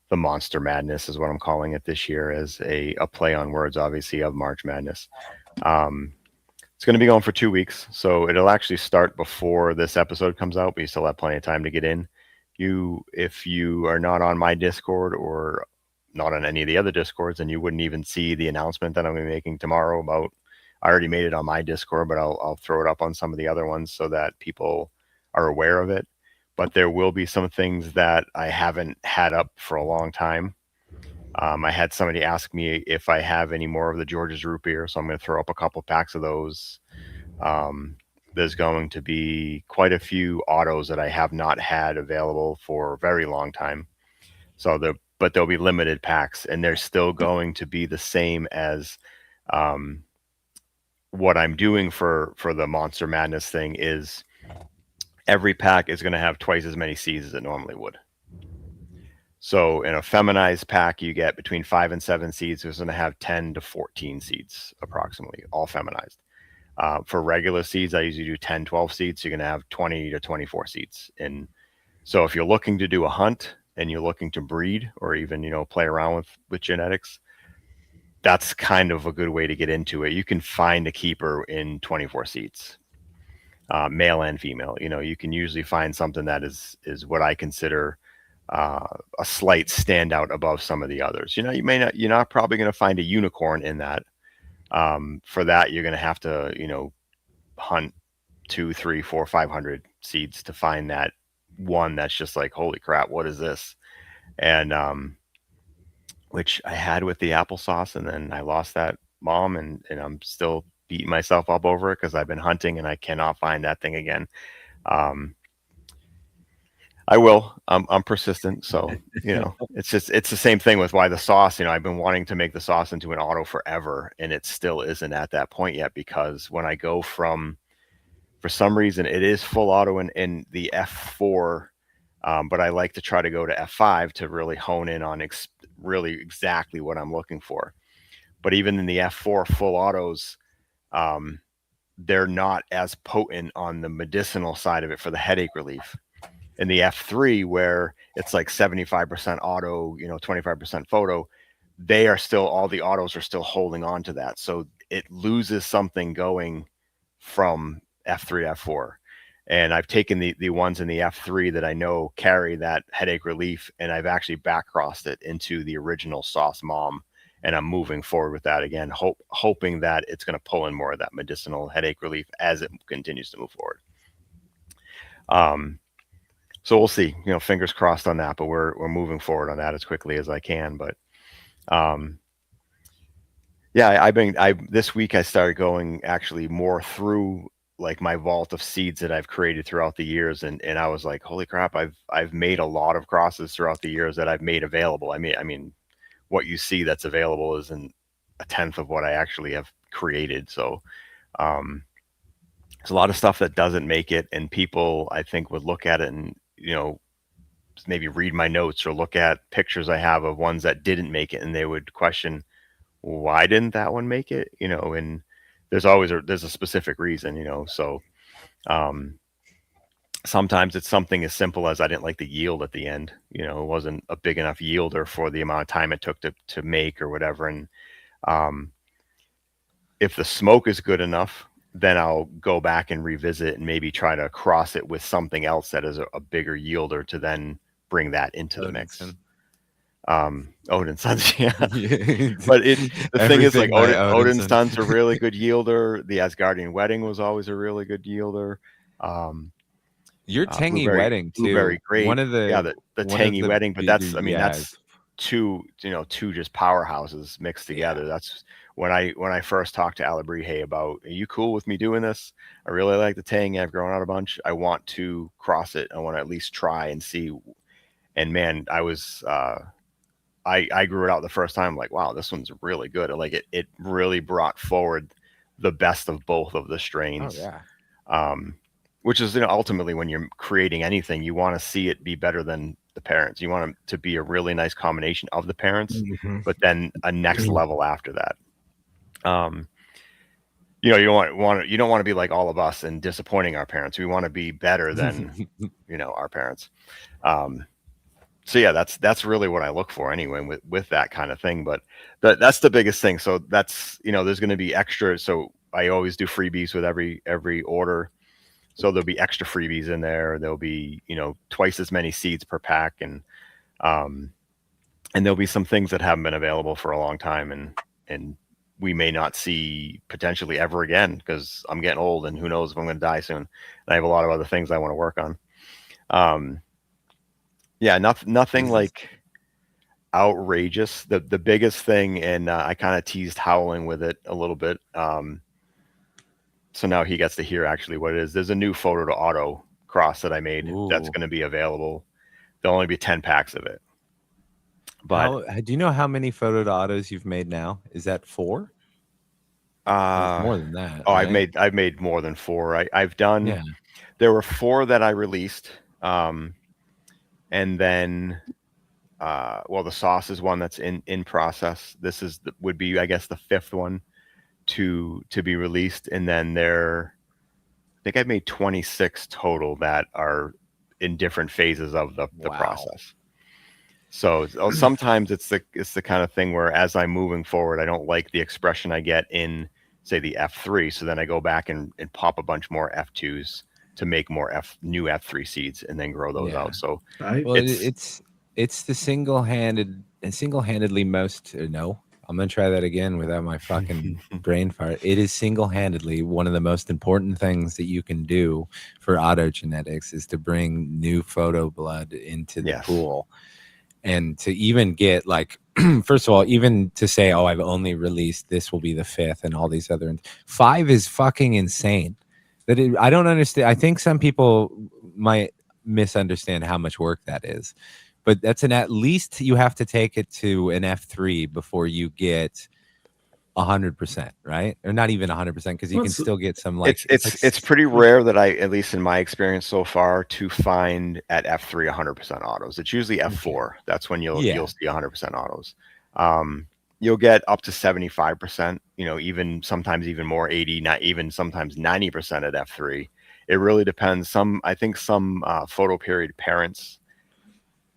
the Monster Madness is what I'm calling it this year, as a play on words, obviously, of March Madness. It's going to be going for 2 weeks, so it'll actually start before this episode comes out, but you still have plenty of time to get in. If you are not on my Discord or not on any of the other Discords, then you wouldn't even see the announcement that I'm going to be making tomorrow about. I already made it on my Discord, but I'll throw it up on some of the other ones so that people are aware of it. But there will be some things that I haven't had up for a long time. I had somebody ask me if I have any more of the George's root beer, so I'm going to throw up a couple packs of those. There's going to be quite a few autos that I have not had available for a very long time. But there'll be limited packs, and they're still going to be the same as what I'm doing for the Monster Madness thing. Is every pack is going to have twice as many seeds as it normally would. So in a feminized pack, you get between 5 and 7 seeds. It's going to have 10 to 14 seeds approximately, all feminized. For regular seeds, I usually do 10, 12 seeds. So you're going to have 20 to 24 seeds. And so if you're looking to do a hunt and you're looking to breed, or even, play around with genetics, that's kind of a good way to get into it. You can find a keeper in 24 seeds, male and female. You can usually find something that is what I consider a slight standout above some of the others. You're not probably going to find a unicorn in that. For that, you're going to have to, hunt 200, 300, 400, 500 seeds to find that one that's just like, holy crap, what is this? And which I had with the applesauce, and then I lost that mom, and I'm still beating myself up over it because I've been hunting and I cannot find that thing again. I will. I'm persistent. So, it's the same thing with why the sauce, I've been wanting to make the sauce into an auto forever, and it still isn't at that point yet, because when I go for some reason, it is full auto in the F4, but I like to try to go to F5 to really hone in on really exactly what I'm looking for. But even in the F4 full autos, they're not as potent on the medicinal side of it for the headache relief. In the F3, where it's like 75% auto, 25% photo, all the autos are still holding on to that. So it loses something going from F3 to F4. And I've taken the ones in the F3 that I know carry that headache relief, and I've actually back-crossed it into the original Sawce mom. And I'm moving forward with that again, hoping that it's going to pull in more of that medicinal headache relief as it continues to move forward. So we'll see, fingers crossed on that, but we're moving forward on that as quickly as I can. But this week I started going actually more through like my vault of seeds that I've created throughout the years. And I was like, holy crap, I've made a lot of crosses throughout the years that I've made available. I mean, what you see that's available isn't a tenth of what I actually have created. So there's a lot of stuff that doesn't make it, and people I think would look at it and maybe read my notes or look at pictures I have of ones that didn't make it, and they would question, why didn't that one make it? And there's always there's a specific reason, so sometimes it's something as simple as I didn't like the yield at the end. It wasn't a big enough yielder for the amount of time it took to make or whatever. And if the smoke is good enough, then I'll go back and revisit and maybe try to cross it with something else that is a bigger yielder to then bring that into the mix. Odin's Sons, yeah. But the thing is, like, Odin's Sons are really good yielder. The Asgardian Wedding was always a really good yielder. Your Tangy Wedding too. Very great. One of the Tangy Wedding, but that's two just powerhouses mixed together. Yeah. That's when I first talked to Alabrije about, are you cool with me doing this? I really like the Tangy. I've grown out a bunch. I want to cross it. I want to at least try and see. And man, I was I grew it out the first time, like, wow, this one's really good. Like it really brought forward the best of both of the strains. Oh yeah. Which is, ultimately when you're creating anything, you want to see it be better than the parents. You want them to be a really nice combination of the parents, but then a next level after that. You don't want to be like all of us and disappointing our parents. We want to be better than our parents. So yeah, that's really what I look for anyway with that kind of thing. But that's the biggest thing. So that's there's going to be extra. So I always do freebies with every order. So there'll be extra freebies in there. There'll be, twice as many seeds per pack. And there'll be some things that haven't been available for a long time. And we may not see potentially ever again because I'm getting old and who knows if I'm going to die soon. And I have a lot of other things I want to work on. Yeah, nothing like outrageous. The biggest thing, and I kind of teased Howling with it a little bit. So now he gets to hear actually what it is. There's a new photo to auto cross that I made. Ooh. That's going to be available. There'll only be 10 packs of it. But do you know how many photo to autos you've made now? Is that 4? More than that. Oh, right? I've made more than 4. I've done. Yeah. There were 4 that I released, and then the Sawce is one that's in process. This would be, I guess, the 5th one to be released, and then I think I've made 26 total that are in different phases of the process. So sometimes it's the kind of thing where as I'm moving forward, I don't like the expression I get in, say, the F3. So then I go back and pop a bunch more F2s to make more new F3 seeds and then grow those out. So it's the single-handedly most I'm going to try that again without my fucking brain fart. It is single-handedly one of the most important things that you can do for autogenetics is to bring new photo blood into the pool. And to even get first of all, even to say, oh, I've only released, this will be the 5th and all these other 5 is fucking insane. I don't understand. I think some people might misunderstand how much work that is. But that's at least you have to take it to an F3 before you get 100%, right? Or not even 100% because you can still get some it's pretty rare that at least in my experience so far, to find at F3 100% autos. It's usually F4. That's when you'll see 100% autos. You'll get up to 75%. Even sometimes even more 80, not even sometimes 90% at F3. It really depends. I think some photo period parents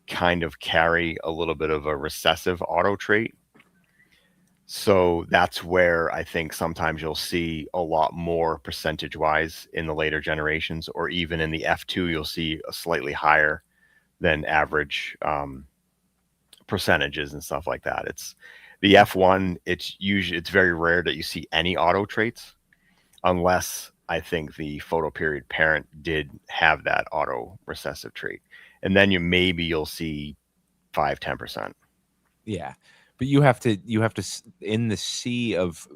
kind of carry a little bit of a recessive auto trait. So that's where I think sometimes you'll see a lot more percentage wise in the later generations, or even in the F2, you'll see a slightly higher than average percentages and stuff like that. It's the F1. It's very rare that you see any auto traits unless I think the photo period parent did have that auto recessive trait. And then you'll see 5-10%. Yeah. But you have to in the sea of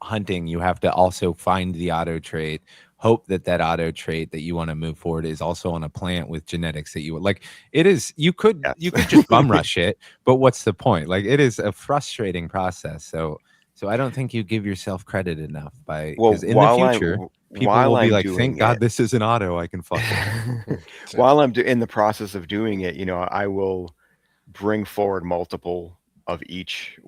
hunting, you have to also find the auto trait, hope that auto trait that you want to move forward is also on a plant with genetics that you would like. It is, you could just bum rush it, but what's the point? Like, it is a frustrating process. So So I don't think you give yourself credit enough by Well, because in the future people will be I'm like, doing "Thank God it, this is an auto. I can fuck with." while I'm in the process of doing it, I will bring forward multiple of each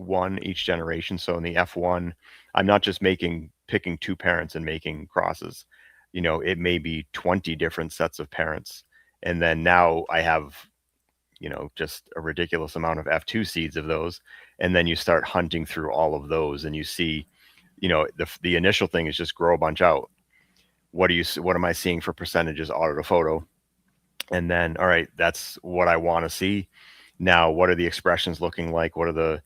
generation. So in the F1, I'm not just picking two parents and making crosses. It may be 20 different sets of parents. And then now I have, just a ridiculous amount of F2 seeds of those. And then you start hunting through all of those and you see, the initial thing is just grow a bunch out. What am I seeing for percentages auto to photo? And then, all right, that's what I want to see. Now, what are the expressions looking like? What are the,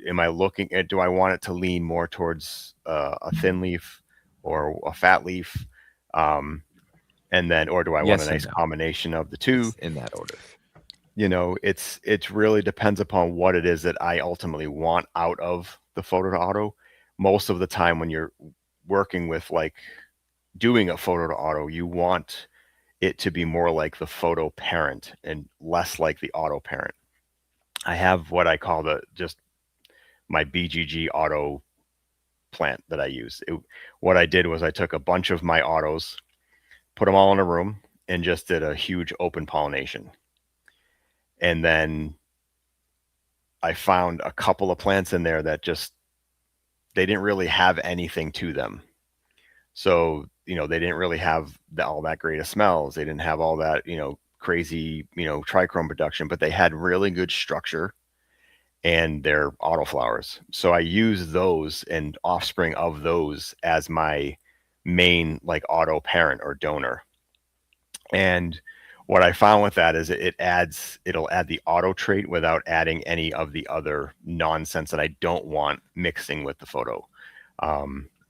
am I looking at, do I want it to lean more towards a thin leaf or a fat leaf? And then, or do I want a Yes and nice no. combination of the two? It's in that order. It's really depends upon what it is that I ultimately want out of the photo to auto. Most of the time when you're working with like doing a photo to auto, you want it to be more like the photo parent and less like the auto parent. I have what I call just my BGG auto plant that I use. What I did was I took a bunch of my autos, put them all in a room, and just did a huge open pollination. And then I found a couple of plants in there that they didn't really have anything to them. So, they didn't really have all that great of smells. They didn't have all that, crazy, trichrome production, but they had really good structure and they're autoflowers. So I use those and offspring of those as my main like auto parent or donor. And what I found with that is it'll add the auto trait without adding any of the other nonsense that I don't want mixing with the photo.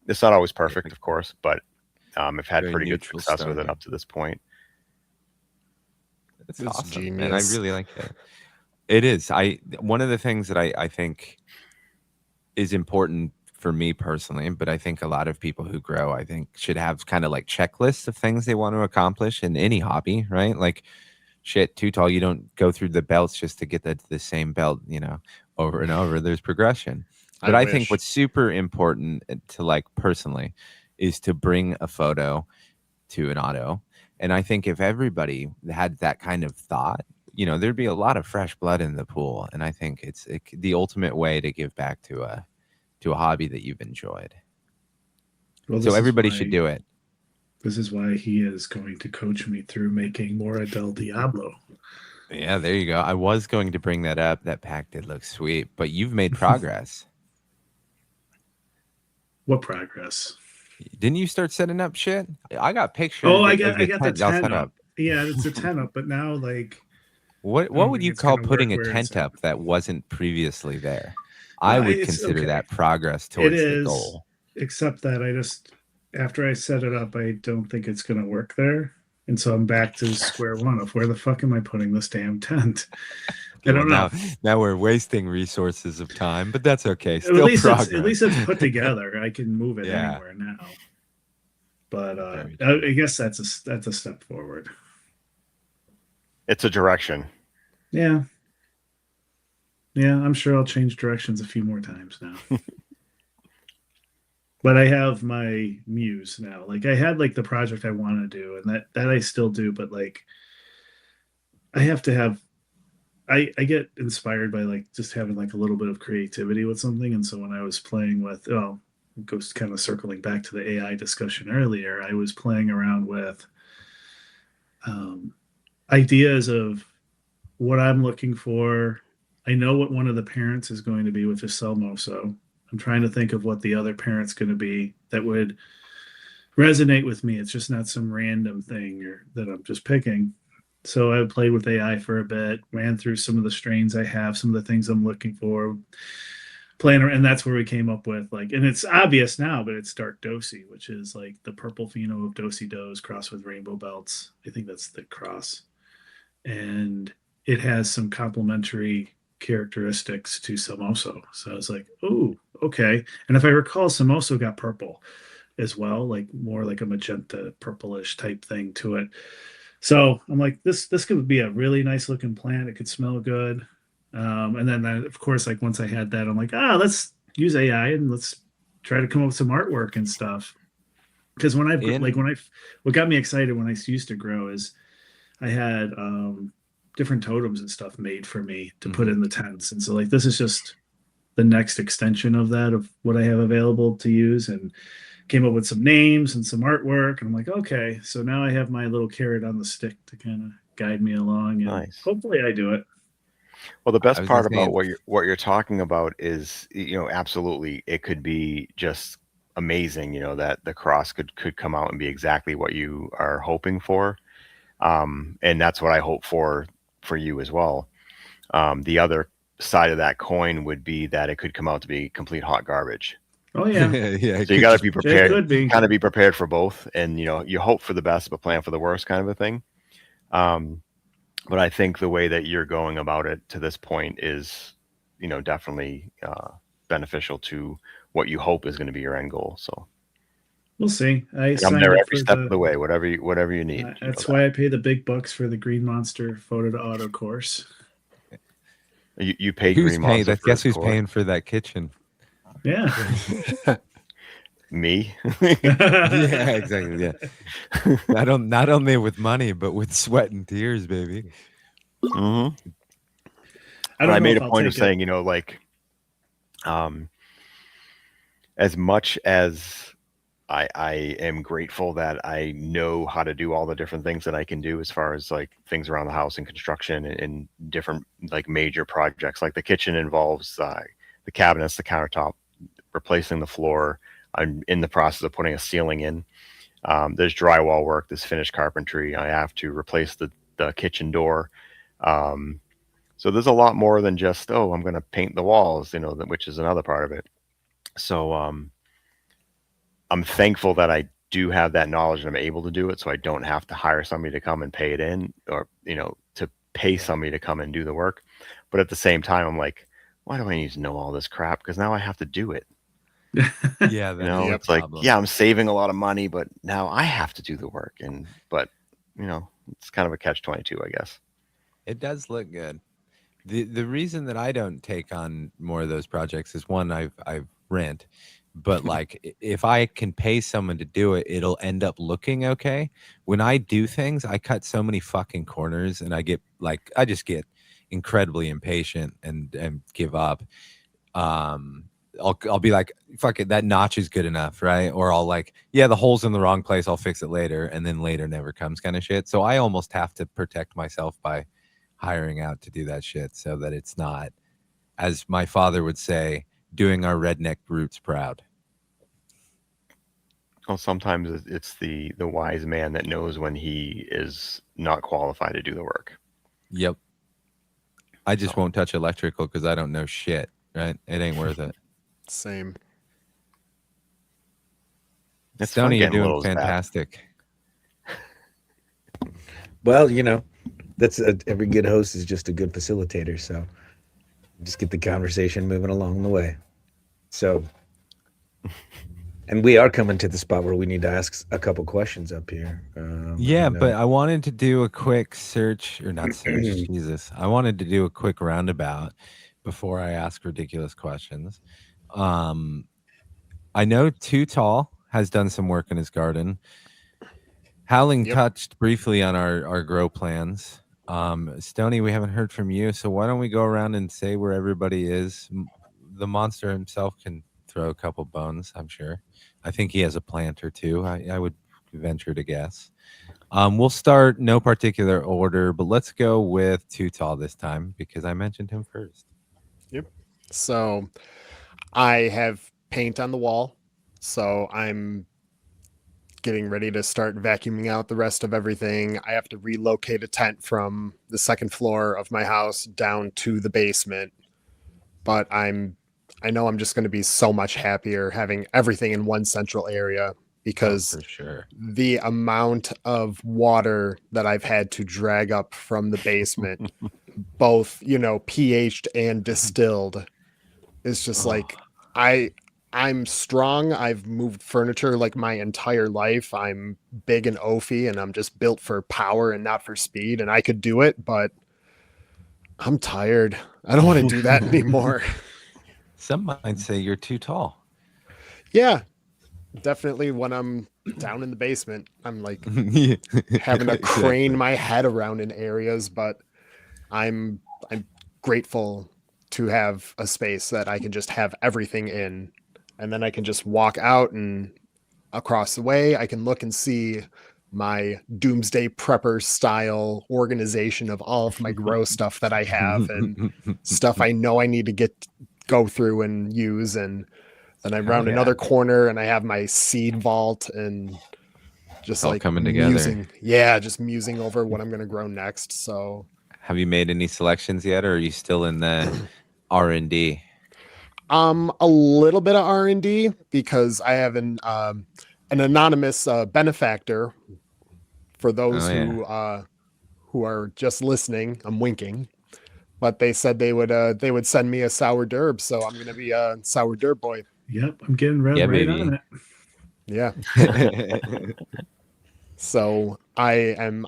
It's not always perfect, of course, but I've had Very pretty good neutral success with it Stoney. up to this point. It's It's awesome, and I genius. really like it. It is. One of the things that I think is important for me personally, but I think a lot of people who grow, I think, should have kind of like checklists of things they want to accomplish in any hobby, right? Like, shit, too tall. You don't go through the belts just to get the same belt, over and over. There's progression. But I think wish. what's super important to like personally is to bring a photo to an auto. And I think if everybody had that kind of thought, there'd be a lot of fresh blood in the pool. And I think it's the ultimate way to give back to a hobby that you've enjoyed. Well, So everybody should do it. This is why he is going to coach me through making more Del Diablo. Yeah, there you go. I was going to bring that up. That pack did look sweet, but you've made progress. What progress? Didn't you start setting up shit? I got pictures. Oh, I of got the tent all 10 set up. Yeah, it's a 10 up, but now like What don't would think you it's call gonna putting a work where it's tent at. up that wasn't previously there? I would It's consider okay. that progress It towards the is, goal. except that after I set it up, I don't think it's going to work there. And so I'm back to square one of where the fuck am I putting this damn tent? I don't know. Now we're wasting resources of time, but that's okay. At Still least progress. at least it's put together. I can move it Yeah. anywhere now. But Very true. I guess that's a step forward. It's a direction. Yeah. Yeah, I'm sure I'll change directions a few more times now. But I have my muse now. Like I had like the project I want to do, and that I still do, but like I have to have I get inspired by like just having like a little bit of creativity with something. And so when I was playing with it goes kind of circling back to the AI discussion earlier, I was playing around with ideas of what I'm looking for. I know what one of the parents is going to be, which is Selmoso. I'm trying to think of what the other parent's going to be that would resonate with me. It's just not some random thing that I'm just picking. So I played with AI for a bit, ran through some of the strains I have, some of the things I'm looking for, playing around, and that's where we came up with like, and it's obvious now, but it's dark Dosey, which is like the purple pheno of Dosey Does crossed with rainbow belts. I think that's the cross, and it has some complementary characteristics to Samoso. So I was like, oh, okay. And if I recall, Samoso got purple as well, like more like a magenta purplish type thing to it. So I'm like, this could be a really nice looking plant. It could smell good. And then of course, like once I had that, I'm like, let's use AI and let's try to come up with some artwork and stuff. Because when what got me excited when I used to grow is I had different totems and stuff made for me to put in the tents. And so like this is just the next extension of that, of what I have available to use, and came up with some names and some artwork. And I'm like, okay, so now I have my little carrot on the stick to kind of guide me along, and Nice. hopefully I do it. Well, the I best was part gonna about say- what you're talking about is, absolutely, it could be just amazing. That the cross could come out and be exactly what you are hoping for, and that's what I hope for you as well. The other side of that coin would be that it could come out to be complete hot garbage. Oh yeah, yeah. So you got to be Jay prepared, could be. kind of be prepared for both, and you hope for the best but plan for the worst, kind of a thing. But I think the way that you're going about it to this point is, definitely beneficial to what you hope is going to be your end goal. So We'll see. I'm signed there up every for step of the way, whatever you need. That's why I pay the big bucks for the Green Monster photo to auto course. You pay Who's Green paying? Monster. Guess who's paying for that kitchen? Yeah. Me. Yeah, exactly. Yeah. Not only with money, but with sweat and tears, baby. Mm-hmm. I made a point of saying, as much as I am grateful that I know how to do all the different things that I can do as far as like things around the house and construction and different like major projects. Like the kitchen involves the cabinets, the countertop, replacing the floor. I'm in the process of putting a ceiling in. There's drywall work, there's finished carpentry. I have to replace the kitchen door. So there's a lot more than just, I'm going to paint the walls, which is another part of it. So I'm thankful that I do have that knowledge and I'm able to do it, so I don't have to hire somebody to come and pay it in, or to pay somebody to come and do the work. But at the same time, I'm like, why do I need to know all this crap? Because now I have to do it. Yeah, It's like, yeah, I'm saving a lot of money, but now I have to do the work. But it's kind of a catch-22, I guess. It does look good. The reason that I don't take on more of those projects is, one, I've rent, but like if I can pay someone to do it, it'll end up looking okay. When I do things, I cut so many fucking corners, and I just get incredibly impatient and give up. I'll be like, fuck it, that notch is good enough, right? Or I'll like, yeah, the hole's in the wrong place, I'll fix it later, and then later never comes, kind of shit. So I almost have to protect myself by hiring out to do that shit, so that it's not, as my father would say, doing our redneck roots proud. Well, sometimes it's the wise man that knows when he is not qualified to do the work. Yep. I just won't touch electrical because I don't know shit, right? It ain't worth it. Same. It's Stoney, you're fun getting doing Little's back. fantastic. Well, that's every good host is just a good facilitator. So just get the conversation moving along the way. So, and we are coming to the spot where we need to ask a couple questions up here. Yeah, but I wanted to do a quick search, or not search, Jesus. I wanted to do a quick roundabout before I ask ridiculous questions. I know Tootall has done some work in his garden. Howling touched briefly on our grow plans. Stoney, we haven't heard from you, so why don't we go around and say where everybody is? The monster himself can throw a couple bones, I'm sure. I think he has a plant or two. I would venture to guess. We'll start no particular order, but let's go with Tootall this time because I mentioned him first. Yep. So I have paint on the wall, so I'm getting ready to start vacuuming out the rest of everything. I have to relocate a tent from the second floor of my house down to the basement, but I know I'm just going to be so much happier having everything in one central area, because for sure the amount of water that I've had to drag up from the basement, both, pH'd and distilled, is just like, I'm strong. I've moved furniture like my entire life. I'm big and oafy, and I'm just built for power and not for speed, and I could do it, but I'm tired. I don't want to do that anymore. Some might say you're too tall. Yeah, definitely. When I'm down in the basement, I'm like having to crane my head around in areas, but I'm grateful to have a space that I can just have everything in, and then I can just walk out and across the way I can look and see my doomsday prepper style organization of all of my grow stuff that I have and stuff I know I need to go through and use. And then I Hell round yeah. another corner and I have my seed vault and just It's all like coming together. just musing over what I'm going to grow next. So Have you made any selections yet, or are you still in the R&D? a little bit of R&D because I have an anonymous benefactor for those Oh, yeah. who are just listening. I'm winking, but they said they would send me a sour derb, so I'm gonna be a sour derb boy. Yep, I'm getting Rev Yeah, right baby. on it. Yeah. So I am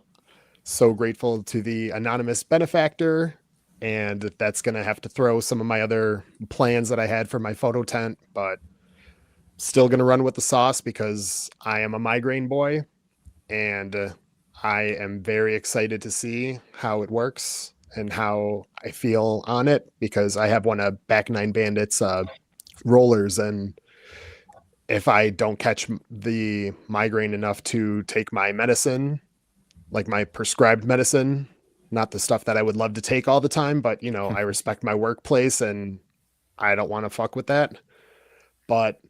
so grateful to the anonymous benefactor, and that's gonna have to throw some of my other plans that I had for my photo tent, but still gonna run with the Sawce because I am a migraine boy, and I am very excited to see how it works and how I feel on it because I have one of Back Nine Bandits rollers, and if I don't catch the migraine enough to take my medicine, like my prescribed medicine, not the stuff that I would love to take all the time, but I respect my workplace and I don't want to fuck with that. But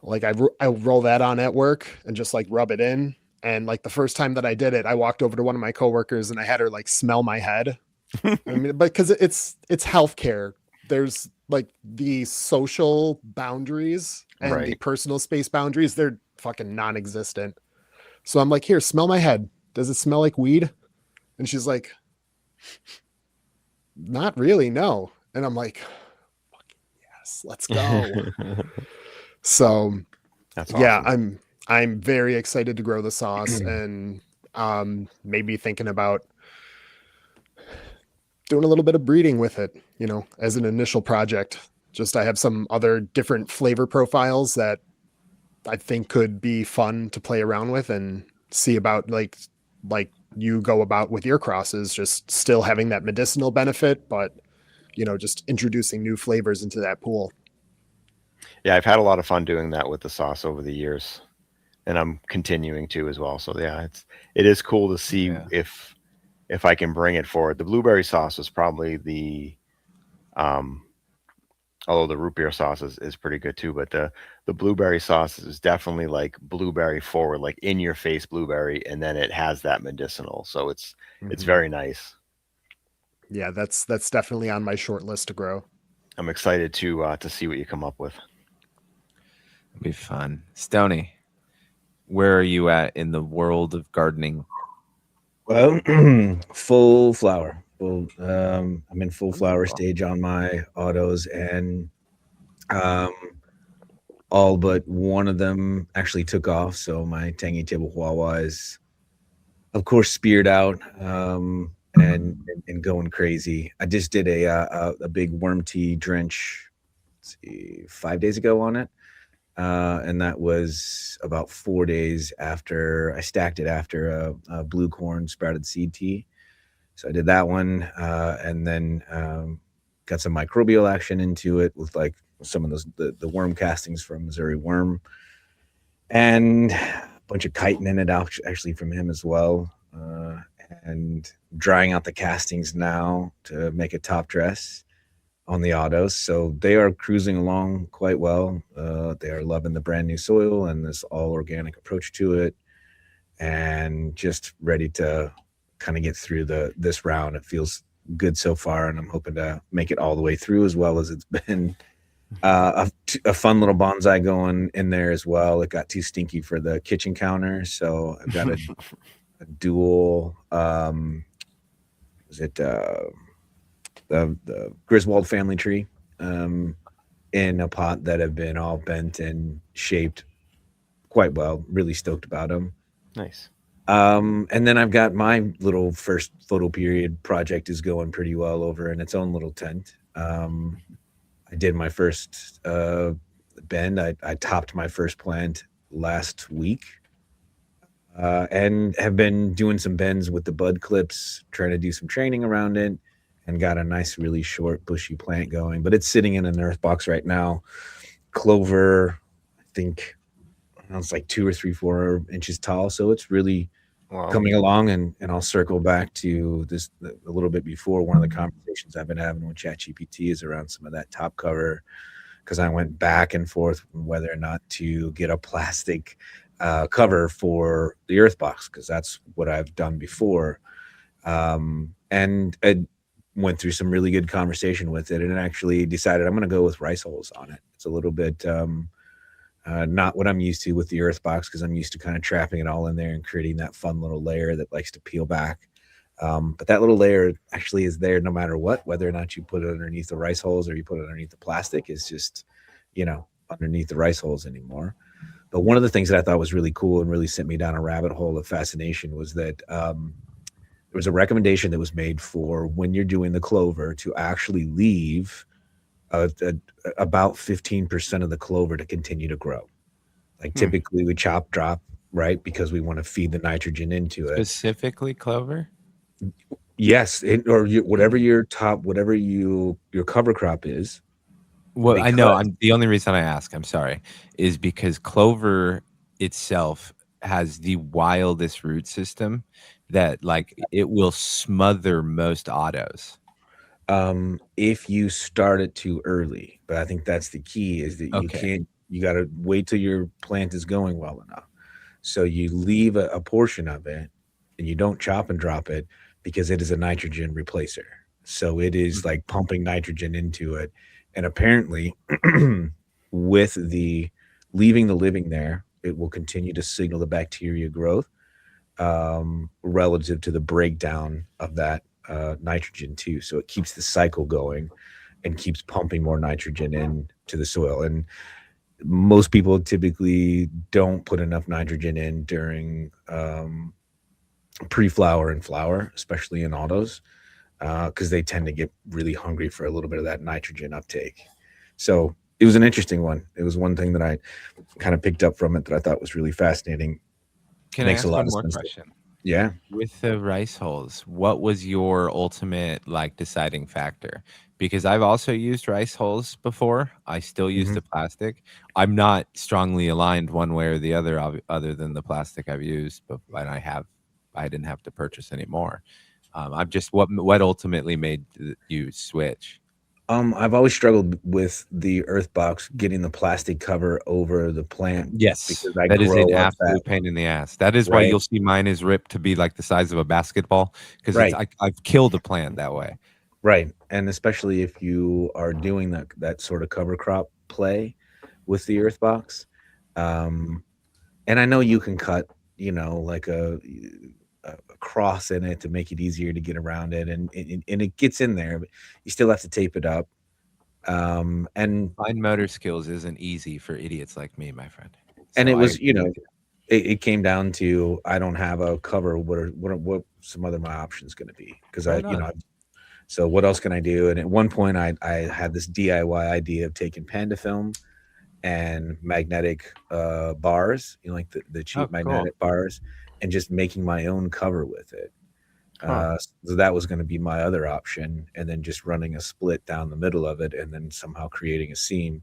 like I roll that on at work and just like rub it in. And like the first time that I did it, I walked over to one of my coworkers and I had her like smell my head. I mean, but because it's healthcare, there's like the social boundaries and the Right. personal space boundaries, they're fucking non-existent. So I'm like, here, smell my head. Does it smell like weed? And she's like, not really, no. And I'm like, yes, let's go. So That's yeah, awesome. I'm very excited to grow the Sawce and maybe thinking about doing a little bit of breeding with it, as an initial project. Just I have some other different flavor profiles that I think could be fun to play around with and see about like you go about with your crosses, just still having that medicinal benefit, but just introducing new flavors into that pool. Yeah, I've had a lot of fun doing that with the Sawce over the years, and I'm continuing to as well. So yeah, it is cool to see Yeah. if I can bring it forward. The blueberry Sawce is probably although the root beer sauce is pretty good too, but the blueberry sauce is definitely like blueberry forward, like in your face blueberry, and then it has that medicinal. So it's Mhm. very nice. Yeah, that's definitely on my short list to grow. I'm excited to see what you come up with. It'll be fun. Stoney, where are you at in the world of gardening? Well, full flower. I'm in full flower Ooh. stage on my autos, and all but one of them actually took off. So my tangy table Chihuahua is, of course, speared out and going crazy. I just did a big worm tea drench, let's see, 5 days ago on it. And that was about 4 days after I stacked it after a blue corn sprouted seed tea. So I did that one, and then got some microbial action into it with like some of those the worm castings from Missouri Worm, and a bunch of chitin in it actually from him as well, and drying out the castings now to make a top dress on the autos. So they are cruising along quite well. They are loving the brand new soil and this all organic approach to it, and just ready to kind of get through this round. It feels good so far, and I'm hoping to make it all the way through as well as it's been. A fun little bonsai going in there as well. It got too stinky for the kitchen counter, so I've got a dual was it the Griswold family tree in a pot that have been all bent and shaped quite well. Really stoked about them. Nice. And then I've got my little first photo period project is going pretty well over in its own little tent. I did my first bend. I topped my first plant last week, and have been doing some bends with the bud clips, trying to do some training around it, and got a nice, really short, bushy plant going. But it's sitting in an earth box right now. Clover, I think it's like 2 or 3, 4 inches tall. So it's really Wow. coming along. And I'll circle back to this a little bit before. One of the conversations I've been having with ChatGPT is around some of that top cover, because I went back and forth whether or not to get a plastic cover for the earth box, because that's what I've done before. And I went through some really good conversation with it, and actually decided I'm going to go with rice holes on it. It's a little bit not what I'm used to with the earth box, because I'm used to kind of trapping it all in there and creating that fun little layer that likes to peel back. But that little layer actually is there no matter what, whether or not you put it underneath the rice holes or you put it underneath the plastic. Is just, underneath the rice holes anymore. But one of the things that I thought was really cool and really sent me down a rabbit hole of fascination was that there was a recommendation that was made for when you're doing the clover to actually leave about 15% of the clover to continue to grow. Like typically we chop drop, right? Because we want to feed the nitrogen into it. Specifically clover? Yes, whatever your cover crop is. Well, I know. The only reason I ask, I'm sorry, is because clover itself has the wildest root system that, like, it will smother most autos. If you start it too early, but I think that's the key, is that you got to wait till your plant is going well enough. So you leave a portion of it and you don't chop and drop it, because it is a nitrogen replacer. So it is like pumping nitrogen into it. And apparently with the leaving the living there, it will continue to signal the bacteria growth relative to the breakdown of that nitrogen too. So it keeps the cycle going and keeps pumping more nitrogen into the soil. And most people typically don't put enough nitrogen in during pre-flower and flower, especially in autos, because they tend to get really hungry for a little bit of that nitrogen uptake. So it was an interesting one. It was one thing that I kind of picked up from it that I thought was really fascinating. Can I ask one more question? Yeah. With the rice holes, what was your ultimate deciding factor? Because I've also used rice holes before. I still use the plastic. I'm not strongly aligned one way or the other than the plastic I've used, but I didn't have to purchase any more. I'm just what ultimately made you switch? I've always struggled with the earth box getting the plastic cover over the plant. Yes, because that is an absolute pain in the ass. That is why you'll see mine is ripped to be like the size of a basketball, because I've killed a plant that way. Right, and especially if you are doing that sort of cover crop play with the earth box, and I know you can cut, like a cross in it to make it easier to get around it, and it gets in there, but you still have to tape it up. And fine motor skills isn't easy for idiots like me, my friend. And it was, it came down to, I don't have a cover. What some other my options going to be? Because so what else can I do? And at one point I had this DIY idea of taking panda film and magnetic bars, like the cheap magnetic bars, and just making my own cover with it. So that was going to be my other option, and then just running a split down the middle of it, and then somehow creating a seam.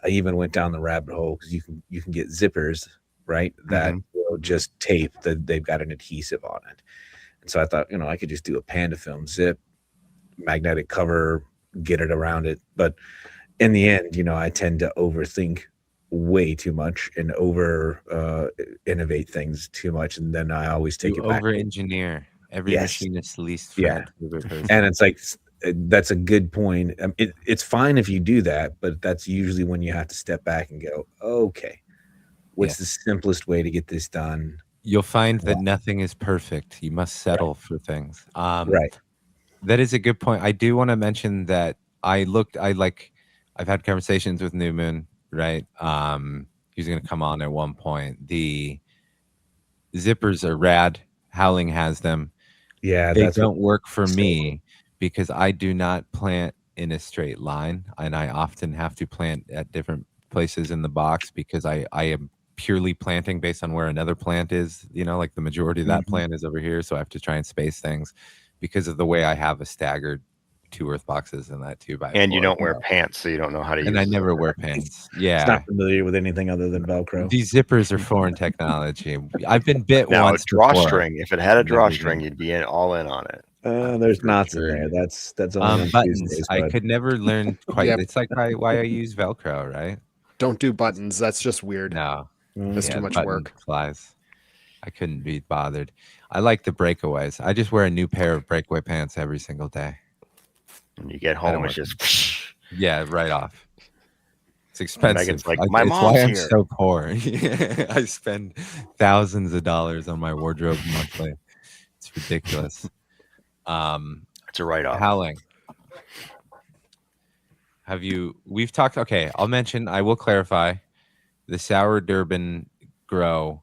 I even went down the rabbit hole because you can get zippers, right, that will just tape that they've got an adhesive on it. And so I thought, I could just do a panda film zip, magnetic cover, get it around it. But in the end, I tend to overthink way too much and innovate things too much, and then I always take it back. Over engineer. Every machinist's least favorite person. And it's like, that's a good point. It's fine if you do that, but that's usually when you have to step back and go, okay, what's the simplest way to get this done? You'll find that nothing is perfect. You must settle for things. Right. That is a good point. I do want to mention that I've had conversations with New Moon, right? He's going to come on at one point. The zippers are rad. Howling has them. Yeah, they don't work for me because I do not plant in a straight line, and I often have to plant at different places in the box because I am purely planting based on where another plant is. You know, like the majority of that plant is over here, so I have to try and space things because of the way I have a staggered 2 earth boxes and that 2 by 4. And you don't wear pants, so you don't know how to use And I them. never wear pants. It's Yeah. not familiar with anything other than Velcro. These zippers are foreign technology. I've been bit Now, a once. drawstring, if it had a Never drawstring, again. you'd be all in on it. There's For knots sure. in there. That's only on Buttons. Tuesdays, I bud. could never learn quite. Yep. It's like why I use Velcro, right? Don't do buttons. That's just weird. No, That's too much button work. Flies. I couldn't be bothered. I like the breakaways. I just wear a new pair of breakaway pants every single day. When you get home, it's just Yeah, right off. It's expensive. Megan's like, my it's mom's why I'm here. so poor. I spend thousands of dollars on my wardrobe monthly. It's ridiculous. It's a write-off. Howling. We've talked, okay, I will clarify. The sour Durban grow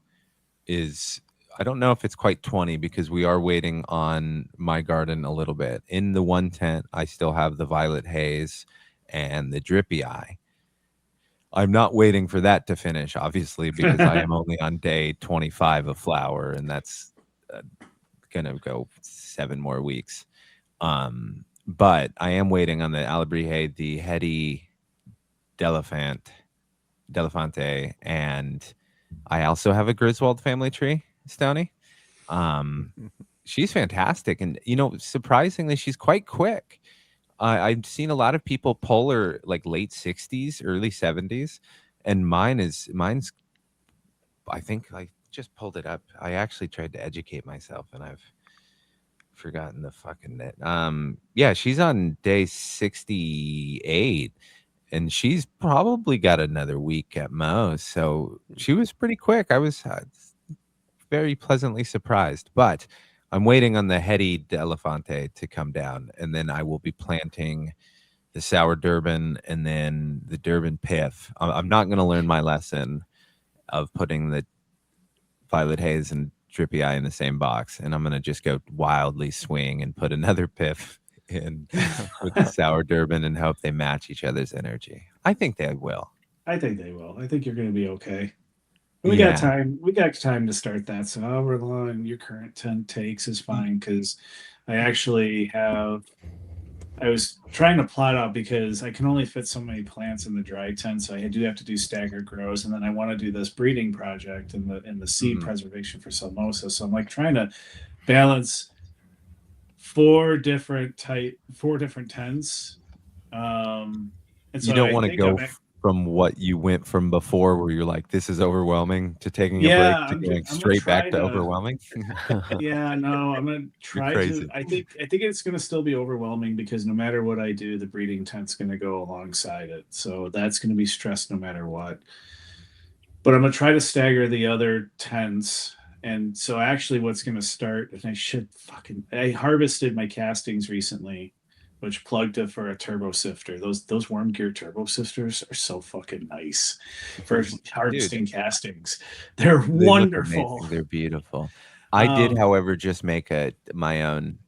is, I don't know if it's quite 20 because we are waiting on my garden a little bit. In the one tent, I still have the violet haze and the drippy eye. I'm not waiting for that to finish, obviously, because I am only on day 25 of flower, and that's going to go 7 more weeks. But I am waiting on the Alebrije, the Hetty Delafante, and I also have a Griswold family tree, Stoney. She's fantastic, and surprisingly, she's quite quick. I've seen a lot of people pull her like late 60s, early 70s, and mine's. I think I just pulled it up. I actually tried to educate myself, and I've forgotten the fucking net. Yeah, she's on day 68, and she's probably got another week at most. So she was pretty quick. I was very pleasantly surprised, but I'm waiting on the Hetty Delafante to come down, and then I will be planting the sour Durban and then the Durban Piff. I'm not going to learn my lesson of putting the violet haze and drippy eye in the same box, and I'm going to just go wildly swing and put another Piff in with the sour Durban and hope they match each other's energy. I think they will. I think they will. I think you're going to be okay. We got time. We got time to start that. So however long your current 10 takes is fine, because I actually have. I was trying to plot out because I can only fit so many plants in the dry tent, so I do have to do staggered grows, and then I want to do this breeding project and the seed preservation for Salmosa. So I'm like trying to balance 4 different tents. And so you don't want to go from what you went from before, where you're like, this is overwhelming, to taking a break to going straight back to overwhelming. Yeah, no, I'm gonna try to. I think it's gonna still be overwhelming, because no matter what I do, the breeding tent's gonna go alongside it. So that's gonna be stressed no matter what. But I'm gonna try to stagger the other tents. And so actually what's gonna start, and I harvested my castings recently, which plugged it for a turbo sifter. Those worm gear turbo sifters are so fucking nice for harvesting castings. They wonderful. They're beautiful. I did, however, just make my own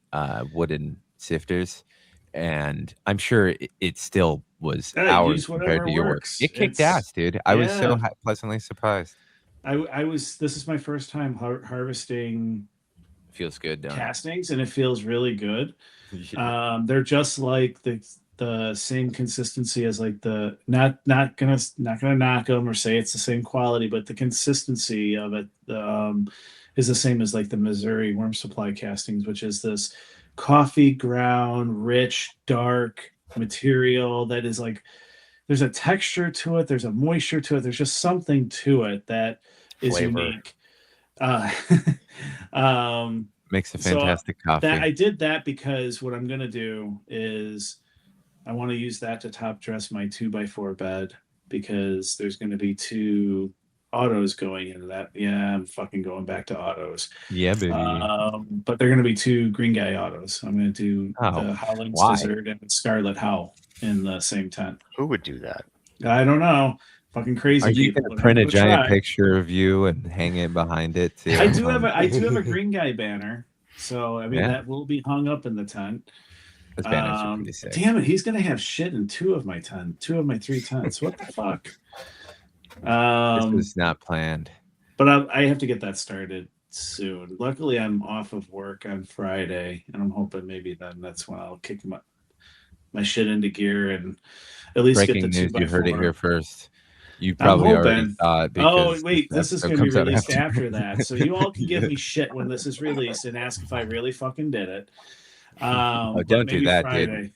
wooden sifters, and I'm sure it still was hours compared to your work. It kicked ass, dude. I was so pleasantly surprised. This is my first time harvesting. Feels good, don't castings, and it feels really good. They're just like the same consistency as like the not gonna knock them or say it's the same quality, but the consistency of it is the same as like the Missouri Worm Supply castings, which is this coffee ground, rich, dark material that is like, there's a texture to it, there's a moisture to it, there's just something to it that is unique. Makes a fantastic coffee. I did that because what I'm gonna do is I want to use that to top dress my 2x4 bed, because there's going to be 2 autos going into that. Yeah, I'm fucking going back to autos. Yeah, baby. But they're going to be 2 green guy autos. I'm going to do the Howling Lizard and Scarlet Howl in the same tent. Who would do that? I don't know. Fucking crazy. Are you going to print a giant picture of you and hang it behind it too? I do have a green guy banner, so I mean that will be hung up in the tent. Those banners are pretty sick. Damn it, he's gonna have shit in two of my 3 tents. What the fuck? This was not planned. But I have to get that started soon. Luckily, I'm off of work on Friday, and I'm hoping maybe then that's when I'll kick my shit into gear and at least Breaking get the news, 2x4. you heard it here first. You probably already saw it. Oh, Because wait, this is episode going to be comes out released after that. So you all can give me shit when this is released and ask if I really fucking did it. But don't do maybe that, Friday. dude.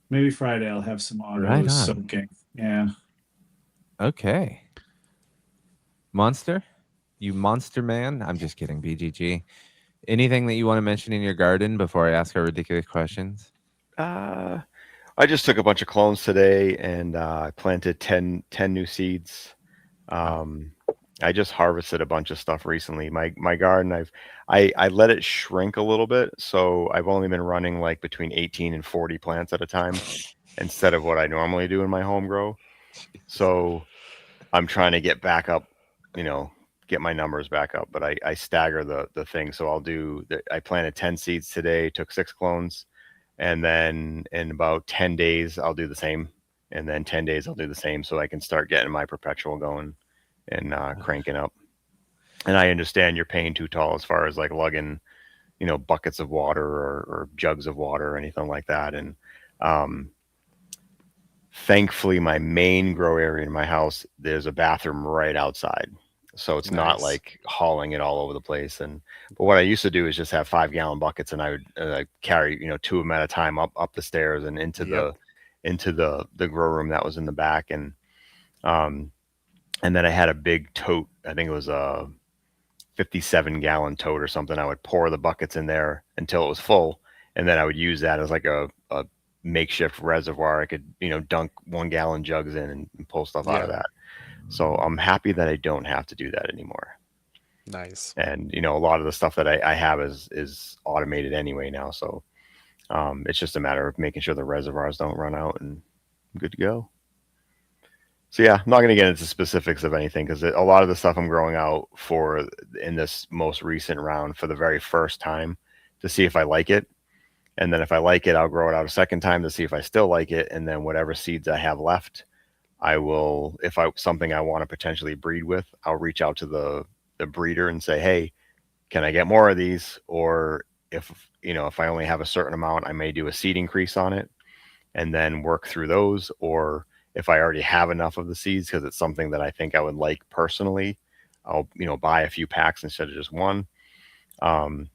Maybe Friday I'll have some autos Right on. soaking. Yeah. Okay. Monster? You monster man? I'm just kidding, BGG. Anything that you want to mention in your garden before I ask our ridiculous questions? I just took a bunch of clones today and I planted 10 new seeds. I just harvested a bunch of stuff recently. My garden, I let it shrink a little bit, so I've only been running like between 18 and 40 plants at a time instead of what I normally do in my home grow. So I'm trying to get back up, get my numbers back up, but I stagger the thing. So I planted 10 seeds today, took 6 clones. And then in about 10 days, I'll do the same. And then 10 days, I'll do the same so I can start getting my perpetual going and cranking up. And I understand you're paying too tall as far as like lugging, buckets of water or jugs of water or anything like that. And thankfully, my main grow area in my house, there's a bathroom right outside. So it's not like hauling it all over the place. But what I used to do is just have 5-gallon buckets, and I would carry 2 of them at a time up the stairs and into the grow room that was in the back. And then I had a big tote. I think it was a 57-gallon tote or something. I would pour the buckets in there until it was full, and then I would use that as like a makeshift reservoir. I could dunk 1-gallon jugs in and pull stuff out of that. So I'm happy that I don't have to do that anymore. Nice. And a lot of the stuff that I have is automated anyway now. So it's just a matter of making sure the reservoirs don't run out, and I'm good to go. So yeah, I'm not going to get into specifics of anything because a lot of the stuff I'm growing out for in this most recent round for the very first time to see if I like it. And then if I like it, I'll grow it out a second time to see if I still like it. And then whatever seeds I have left, I will, if something I want to potentially breed with, I'll reach out to the breeder and say, hey, can I get more of these? Or if I only have a certain amount, I may do a seed increase on it and then work through those. Or if I already have enough of the seeds, because it's something that I think I would like personally, I'll, buy a few packs instead of just one. And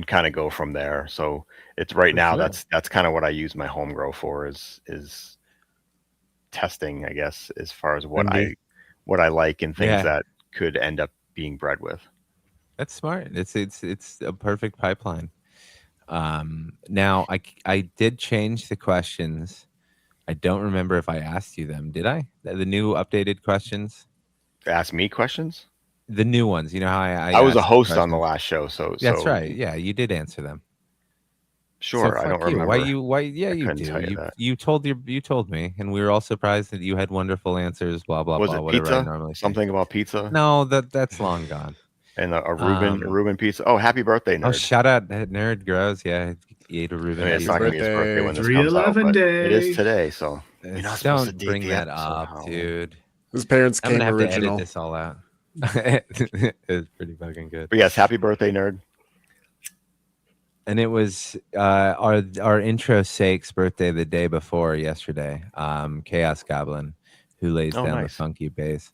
kind of go from there. So it's right now, that's kind of what I use my home grow for is testing, I guess, as far as what I like and things that could end up being bred with. That's smart. It's a perfect pipeline. Now I did change the questions. I don't remember if I asked you them. Did I? The new updated questions? Ask me questions? The new ones. You know how I was a host on the last show, so that's right. Yeah, you did answer them. Sure, I don't remember. Why? Yeah, you do. You told me, and we were all surprised that you had wonderful answers. Blah blah was blah. It whatever pizza? I normally say. Something about pizza? No, that's long gone. And a Reuben pizza. Oh, happy birthday, nerd! Oh, shout out Nerd Grows. Yeah, he ate a Reuben. I mean, it's not going to be his birthday when this comes out, but it is today. So you're not supposed to don't date bring the that episode, up, dude. His parents I'm came gonna have to original. edit this all out. It's pretty fucking good. But yes, happy birthday, nerd! And it was our intro sake's birthday the day before yesterday. Chaos Goblin, who lays down the funky bass.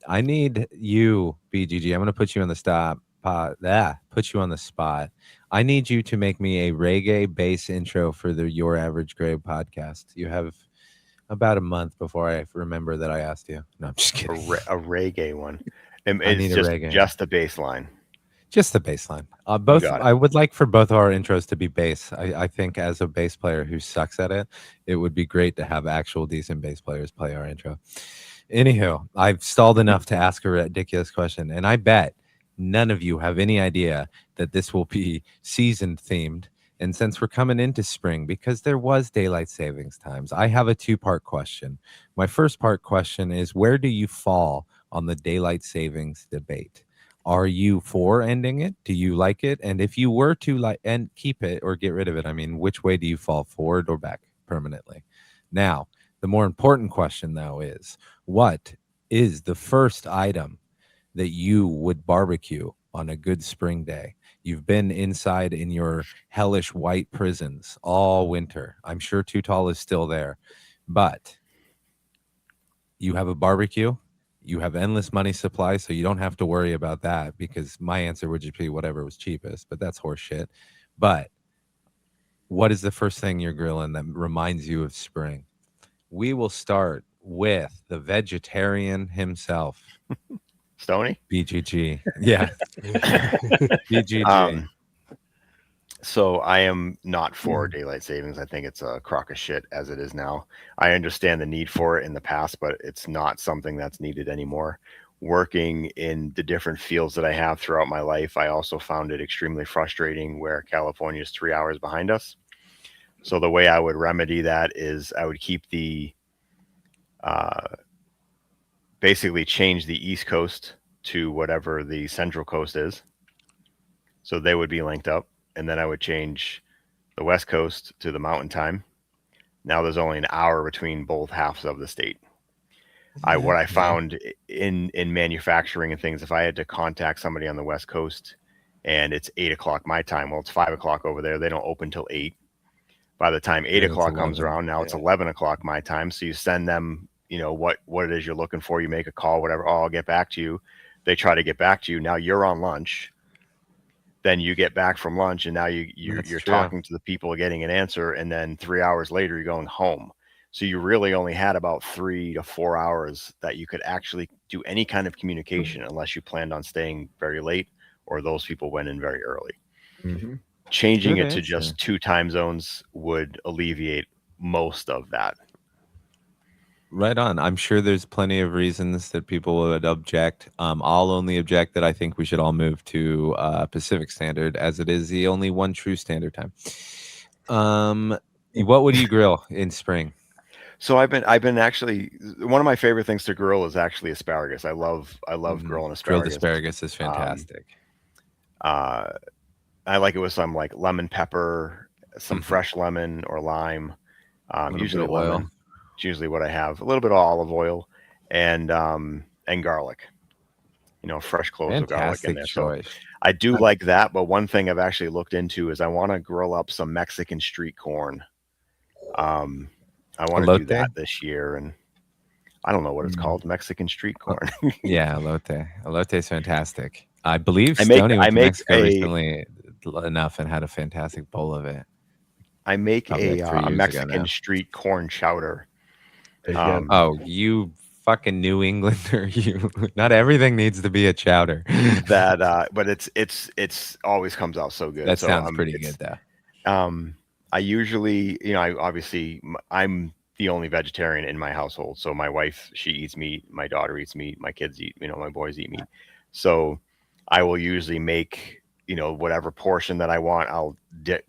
I need you, BGG. I'm going to put you on the spot. Put you on the spot. I need you to make me a reggae bass intro for the Your Average Grave podcast. You have about a month before I remember that I asked you. No, I'm just kidding. A reggae one. I need a reggae. Just the bass line. Just the bass line. I would like for both of our intros to be bass. I think as a bass player who sucks at it, it would be great to have actual decent bass players play our intro. Anywho, I've stalled enough to ask a ridiculous question, and I bet none of you have any idea that this will be season themed. And since we're coming into spring, because there was daylight savings times, I have a 2-part question. My first part question is, where do you fall on the daylight savings debate? Are you for ending it? Do you like it? And if you were to like and keep it or get rid of it, I mean, which way do you fall, forward or back permanently? Now, the more important question though is, what is the first item that you would barbecue on a good spring day? You've been inside in your hellish white prisons all winter. I'm sure Tootall is still there, but you have a barbecue. You have endless money supply, so you don't have to worry about that, because my answer would just be whatever was cheapest, but that's horse shit. But what is the first thing you're grilling that reminds you of spring? We will start with the vegetarian himself, Stoney. BGG. Yeah, BGG. So I am not for daylight savings. I think it's a crock of shit as it is now. I understand the need for it in the past, but it's not something that's needed anymore. Working in the different fields that I have throughout my life, I also found it extremely frustrating where California is 3 hours behind us. So the way I would remedy that is I would keep the basically change the East Coast to whatever the Central Coast is. So they would be linked up. And then I would change the West Coast to the Mountain Time. Now there's only an hour between both halves of the state. What I found in manufacturing and things, if I had to contact somebody on the West Coast and it's 8 o'clock my time, well, it's 5 o'clock over there. They don't open till 8. By the time 8 o'clock comes around, now it's 11 o'clock my time. So you send them, you know, what it is you're looking for. You make a call, whatever. Oh, I'll get back to you. They try to get back to you. Now you're on lunch. Then you get back from lunch and now you're talking to the people, getting an answer. And then 3 hours later, you're going home. So you really only had about 3 to 4 hours that you could actually do any kind of communication, unless you planned on staying very late or those people went in very early. Mm-hmm. Changing it to just 2 time zones would alleviate most of that. Right on. I'm sure there's plenty of reasons that people would object. I'll only object that I think we should all move to Pacific Standard, as it is the only one true standard time. What would you grill in spring? So I've been actually, one of my favorite things to grill is actually asparagus. I love grilling asparagus. Grilled asparagus is fantastic. I like it with some like lemon pepper, some fresh lemon or lime. Usually lemon. It's usually what I have. A little bit of olive oil and garlic. You know, fresh cloves of garlic in there. Choice. So I do like that, but one thing I've actually looked into is I want to grill up some Mexican street corn. I want to do that this year, and I don't know what it's called. Mexican street corn. Yeah, elote. Elote is fantastic. I believe Stoney went to Mexico recently enough and had a fantastic bowl of it. I make a Mexican street corn chowder. Oh, you fucking New Englander! You. Not everything needs to be a chowder. But it's always comes out so good. That sounds pretty good, though. I usually, I'm the only vegetarian in my household. So my wife, she eats meat. My daughter eats meat. My kids eat, my boys eat meat. So I will usually make, whatever portion that I want, I'll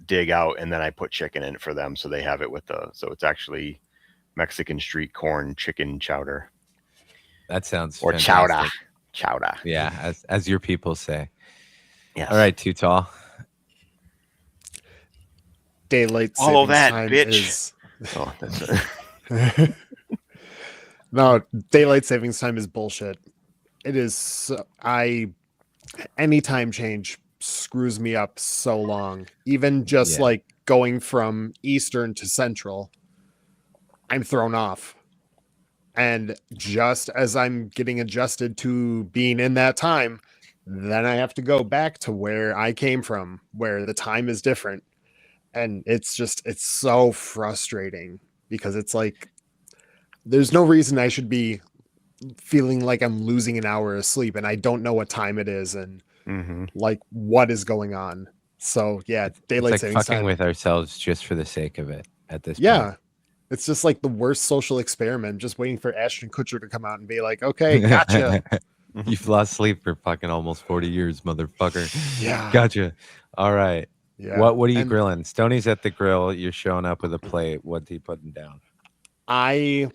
dig out, and then I put chicken in it for them. So they have it so it's actually Mexican street corn chicken chowder. That sounds or fantastic. Chowder. Yeah, as your people say. Yes. All right, Tootall. Daylight Follow savings that, time bitch. Oh, that's No, daylight savings time is bullshit. It is. Any time change screws me up so long. Even just like going from Eastern to Central, I'm thrown off. And just as I'm getting adjusted to being in that time, then I have to go back to where I came from, where the time is different. And it's so frustrating because it's like, there's no reason I should be feeling like I'm losing an hour of sleep and I don't know what time it is and like what is going on. So yeah, daylight it's like savings fucking time with ourselves just for the sake of it at this point. point. It's just like the worst social experiment, just waiting for Ashton Kutcher to come out and be like, okay, gotcha. You've lost sleep for fucking almost 40 years, motherfucker. Yeah. Gotcha. All right. Yeah. What are you grilling? Stoney's at the grill. You're showing up with a plate. What's he putting down? I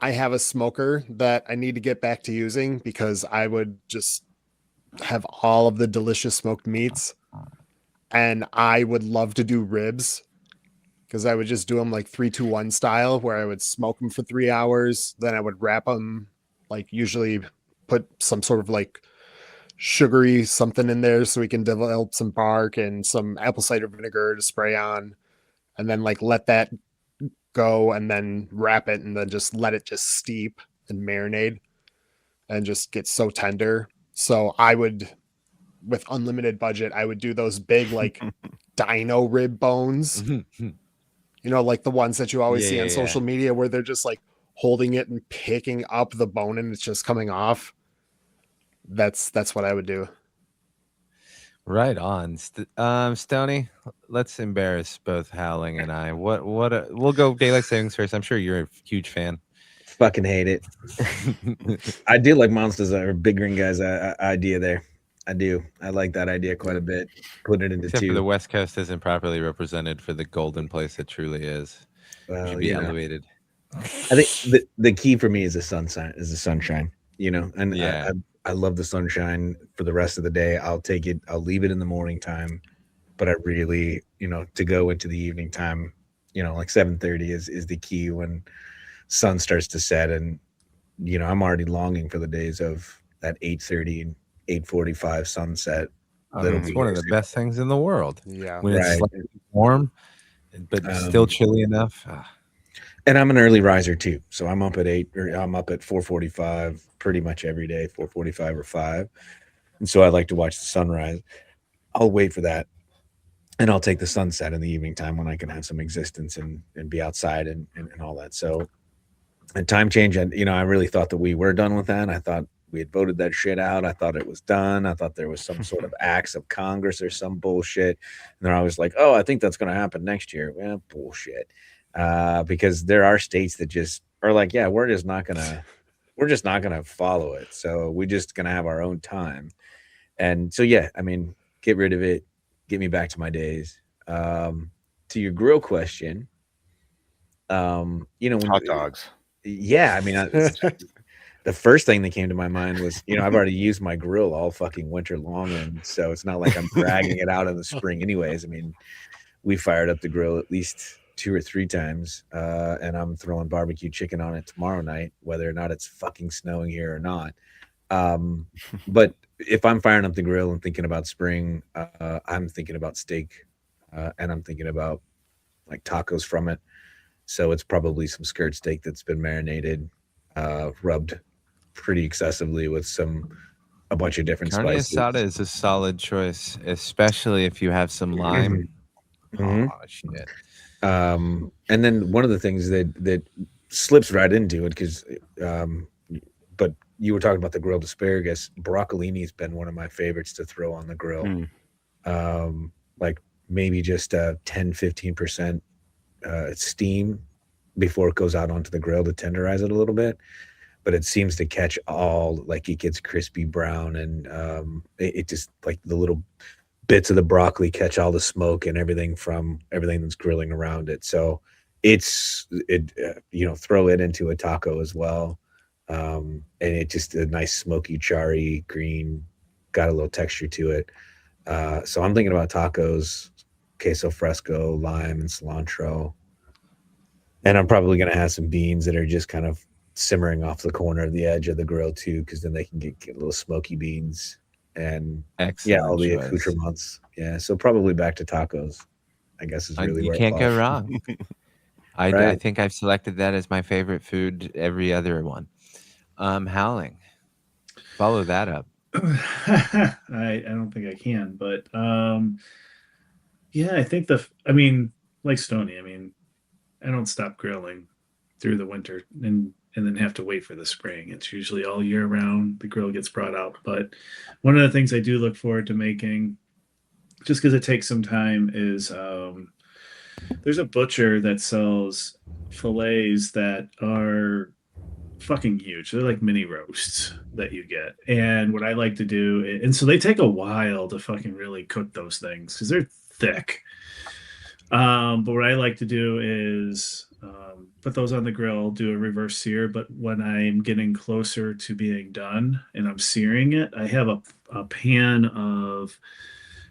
have a smoker that I need to get back to using because I would just have all of the delicious smoked meats. And I would love to do ribs because I would just do them like 3-2-1 style, where I would smoke them for 3 hours. Then I would wrap them, like usually put some sort of like sugary something in there so we can develop some bark and some apple cider vinegar to spray on, and then like let that go and then wrap it and then just let it just steep and marinate and just get so tender. So I would, with unlimited budget, I would do those big like dino rib bones, like the ones that you always see on social media where they're just like holding it and picking up the bone and it's just coming off. That's what I would do. Right on. Stoney, let's embarrass both Howling and I. We'll go daylight savings first. I'm sure you're a huge fan. Fucking hate it. I do like Monsters or Big Green Guy's idea there. I do. I like that idea quite a bit. Put it into Except for the two. West Coast isn't properly represented for the golden place it truly is. It Well, should be elevated. I think the key for me is the sunshine, and Yeah. I love the sunshine for the rest of the day. I'll take it. I'll leave it in the morning time, but I really, to go into the evening time, like 7:30 is the key when sun starts to set. And, I'm already longing for the days of that 8:30 and 8:45 sunset. It's one of the best things in the world. Yeah. When it's slightly warm, but still chilly enough. And I'm an early riser too. So I'm up at 8 or I'm up at 4:45 pretty much every day, 4:45 or 5. And so I like to watch the sunrise. I'll wait for that. And I'll take the sunset in the evening time when I can have some existence and be outside and all that. So a time change, and I really thought that we were done with that. I thought we had voted that shit out. I thought it was done. I thought there was some sort of acts of Congress or some bullshit. And they're always like, oh, I think that's going to happen next year. Well, bullshit. Because there are states that just are like, yeah, we're just not gonna follow it. So we're just gonna have our own time. And so, yeah, I mean, get rid of it, get me back to my days. To your grill question, when Hot dogs. Yeah, I mean, the first thing that came to my mind was, I've already used my grill all fucking winter long, and so it's not like I'm dragging it out in the spring anyways. I mean, we fired up the grill at least 2 or 3 times, and I'm throwing barbecue chicken on it tomorrow night, whether or not it's fucking snowing here or not. But if I'm firing up the grill and thinking about spring, I'm thinking about steak, and I'm thinking about like tacos from it. So it's probably some skirt steak that's been marinated, rubbed pretty excessively with a bunch of different Carne spices. asada is a solid choice, especially if you have some lime. Mm-hmm. Oh shit. And then one of the things that slips right into it, because but you were talking about the grilled asparagus. Broccolini has been one of my favorites to throw on the grill. Like maybe just 10-15% steam before it goes out onto the grill to tenderize it a little bit. But it seems to catch all, like it gets crispy brown, and it just, like, the little bits of the broccoli catch all the smoke and everything from everything that's grilling around it. So throw it into a taco as well. And it just a nice smoky, charry green, got a little texture to it. So I'm thinking about tacos, queso fresco, lime, and cilantro. And I'm probably going to have some beans that are just kind of simmering off the corner of the edge of the grill too, because then they can get little smoky beans. And excellent all the choice. accoutrements. Yeah, so probably back to tacos, I guess, is really you where it can't go falls. wrong. I Right. think I've selected that as my favorite food. Every other one. Howling. Follow that up. I don't think I can, but yeah, I think like Stoney, I don't stop grilling through the winter and then have to wait for the spring. It's usually all year round. The grill gets brought out. But one of the things I do look forward to making, just because it takes some time, is there's a butcher that sells fillets that are fucking huge. They're like mini roasts that you get. And what I like to do, and so they take a while to fucking really cook those things because they're thick. But what I like to do is put those on the grill, do a reverse sear. But when I'm getting closer to being done and I'm searing it, I have a pan of,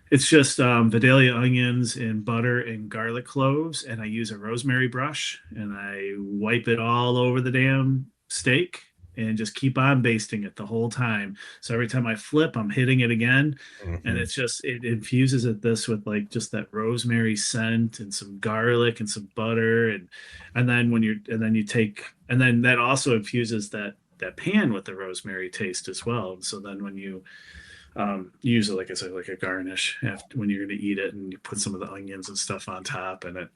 it's just Vidalia onions and butter and garlic cloves, and I use a rosemary brush and I wipe it all over the damn steak and just keep on basting it the whole time. So every time I flip, I'm hitting it again, and Mhm. it's just it infuses it this with like just that rosemary scent and some garlic and some butter, and then when you're and then you take and then that also infuses that pan with the rosemary taste as well. And so then when you use it, like I said, like a garnish after when you're going to eat it, and you put some of the onions and stuff on top, and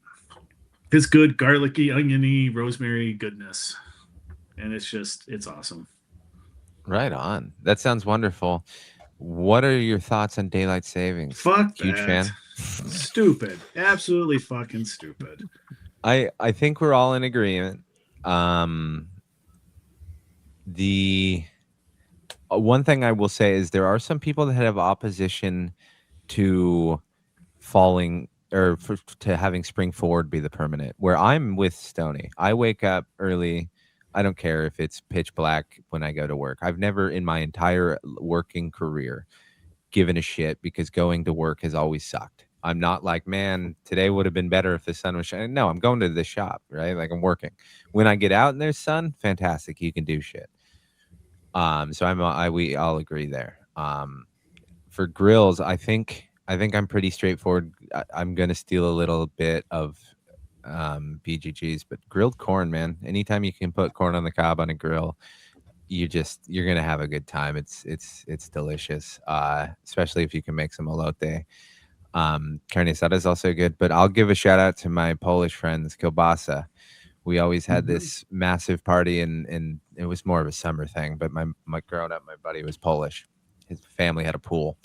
it's good garlicky, oniony, rosemary goodness, and it's awesome. Right on. That sounds wonderful. What are your thoughts on daylight savings? Fuck Huge that. fan. Stupid, absolutely fucking stupid. I think we're all in agreement. The one thing I will say is there are some people that have opposition to falling or to having spring forward be the permanent, where I'm with Stoney. I wake up early. I don't care if it's pitch black when I go to work. I've never in my entire working career given a shit because going to work has always sucked. I'm not like, man, today would have been better if the sun was shining. No, I'm going to the shop, right? Like I'm working. When I get out and there's sun, fantastic. You can do shit. So we all agree there. For grills, I think I'm pretty straightforward. I'm gonna steal a little bit of BGGs, but grilled corn, man. Anytime you can put corn on the cob on a grill, you're gonna have a good time. It's delicious, especially if you can make some elote. Carne asada is also good, but I'll give a shout out to my Polish friends, kielbasa. We always had this massive party, and it was more of a summer thing. But my growing up, my buddy was Polish. His family had a pool,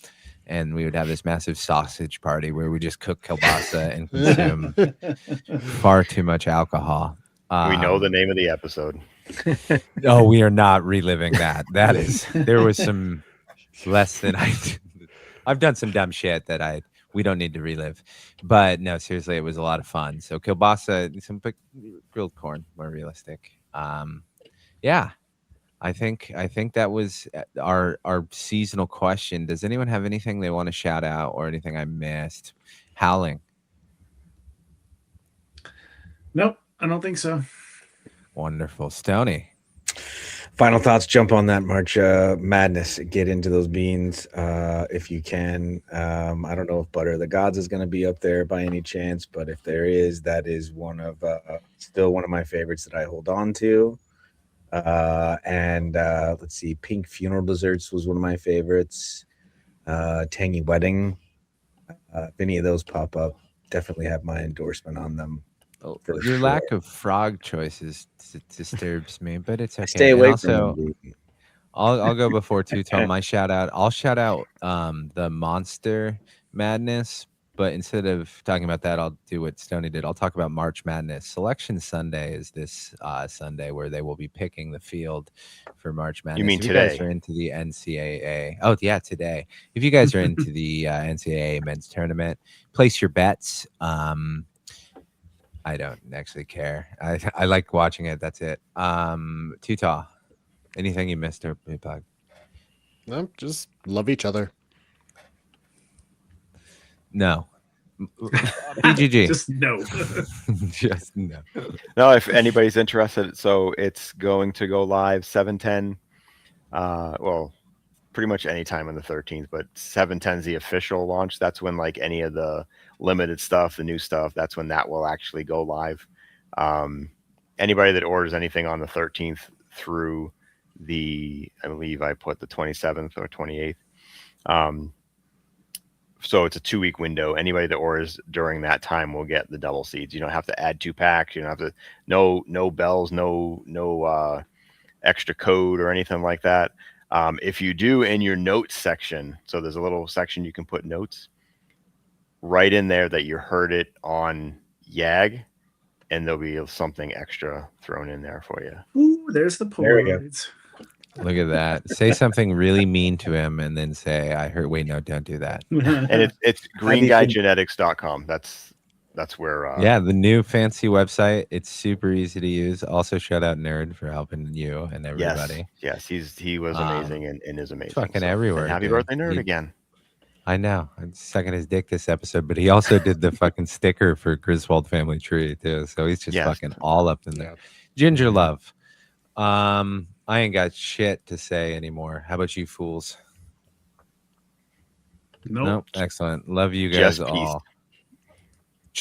and we would have this massive sausage party where we just cook kielbasa and consume far too much alcohol. We know the name of the episode. Oh, we are not reliving that. There was some less than I've done some dumb shit that we don't need to relive. But no, seriously, it was a lot of fun. So kielbasa, some grilled corn, more realistic. Yeah, I think that was our seasonal question. Does anyone have anything they want to shout out or anything I missed? Howling. Nope, I don't think so. Wonderful. Stoney. Final thoughts. Jump on that March Madness. Get into those beans if you can. I don't know if Butter of the Gods is going to be up there by any chance, but if there is, that is still one of my favorites that I hold on to. And let's see, Pink Funeral Desserts was one of my favorites. Tangy Wedding. If any of those pop up, definitely have my endorsement on them. Your lack of frog choices disturbs me, but it's okay. Stay away and also, from them. I'll go before tootall. My shout out. I'll shout out the Monster Madness, but instead of talking about that, I'll do what Stoney did. I'll talk about March Madness. Selection Sunday is this Sunday where they will be picking the field for March Madness. You mean if today? You guys are into the NCAA. Oh yeah, today. If you guys are into the NCAA men's tournament, place your bets. I don't actually care. I like watching it. That's it. Tootall, anything you missed or plug? No, just love each other. No. BGG. Just no. Just no. No, if anybody's interested, so it's going to go live 7/10. Well, pretty much any time on the 13th, but 7/10 is the official launch. That's when like any of the limited stuff, the new stuff, that's when that will actually go live. Anybody that orders anything on the 13th through I believe I put the 27th or 28th. So it's a 2-week window. Anybody that orders during that time will get the double seeds. You don't have to add 2 packs. You don't have to, no bells, no extra code or anything like that. If you do in your notes section, so there's a little section you can put notes, write in there that you heard it on YAG, and there'll be something extra thrown in there for you. Ooh, there's the There we go. Polaroids. Look at that. Say something really mean to him and then say, I heard, wait, no, don't do that. And it's greenguygenetics.com. That's That's where Yeah, the new fancy website. It's super easy to use. Also, shout out Nerd for helping you and everybody. Yes, he was amazing and is amazing. Fucking So, everywhere. and happy dude. birthday, Nerd, again. I know. I'm sucking his dick this episode, but he also did the fucking sticker for Griswold Family Tree too. So he's just fucking all up in there. Yeah. Ginger Love. I ain't got shit to say anymore. How about you fools? Nope. Excellent. Love you guys Just peace. all.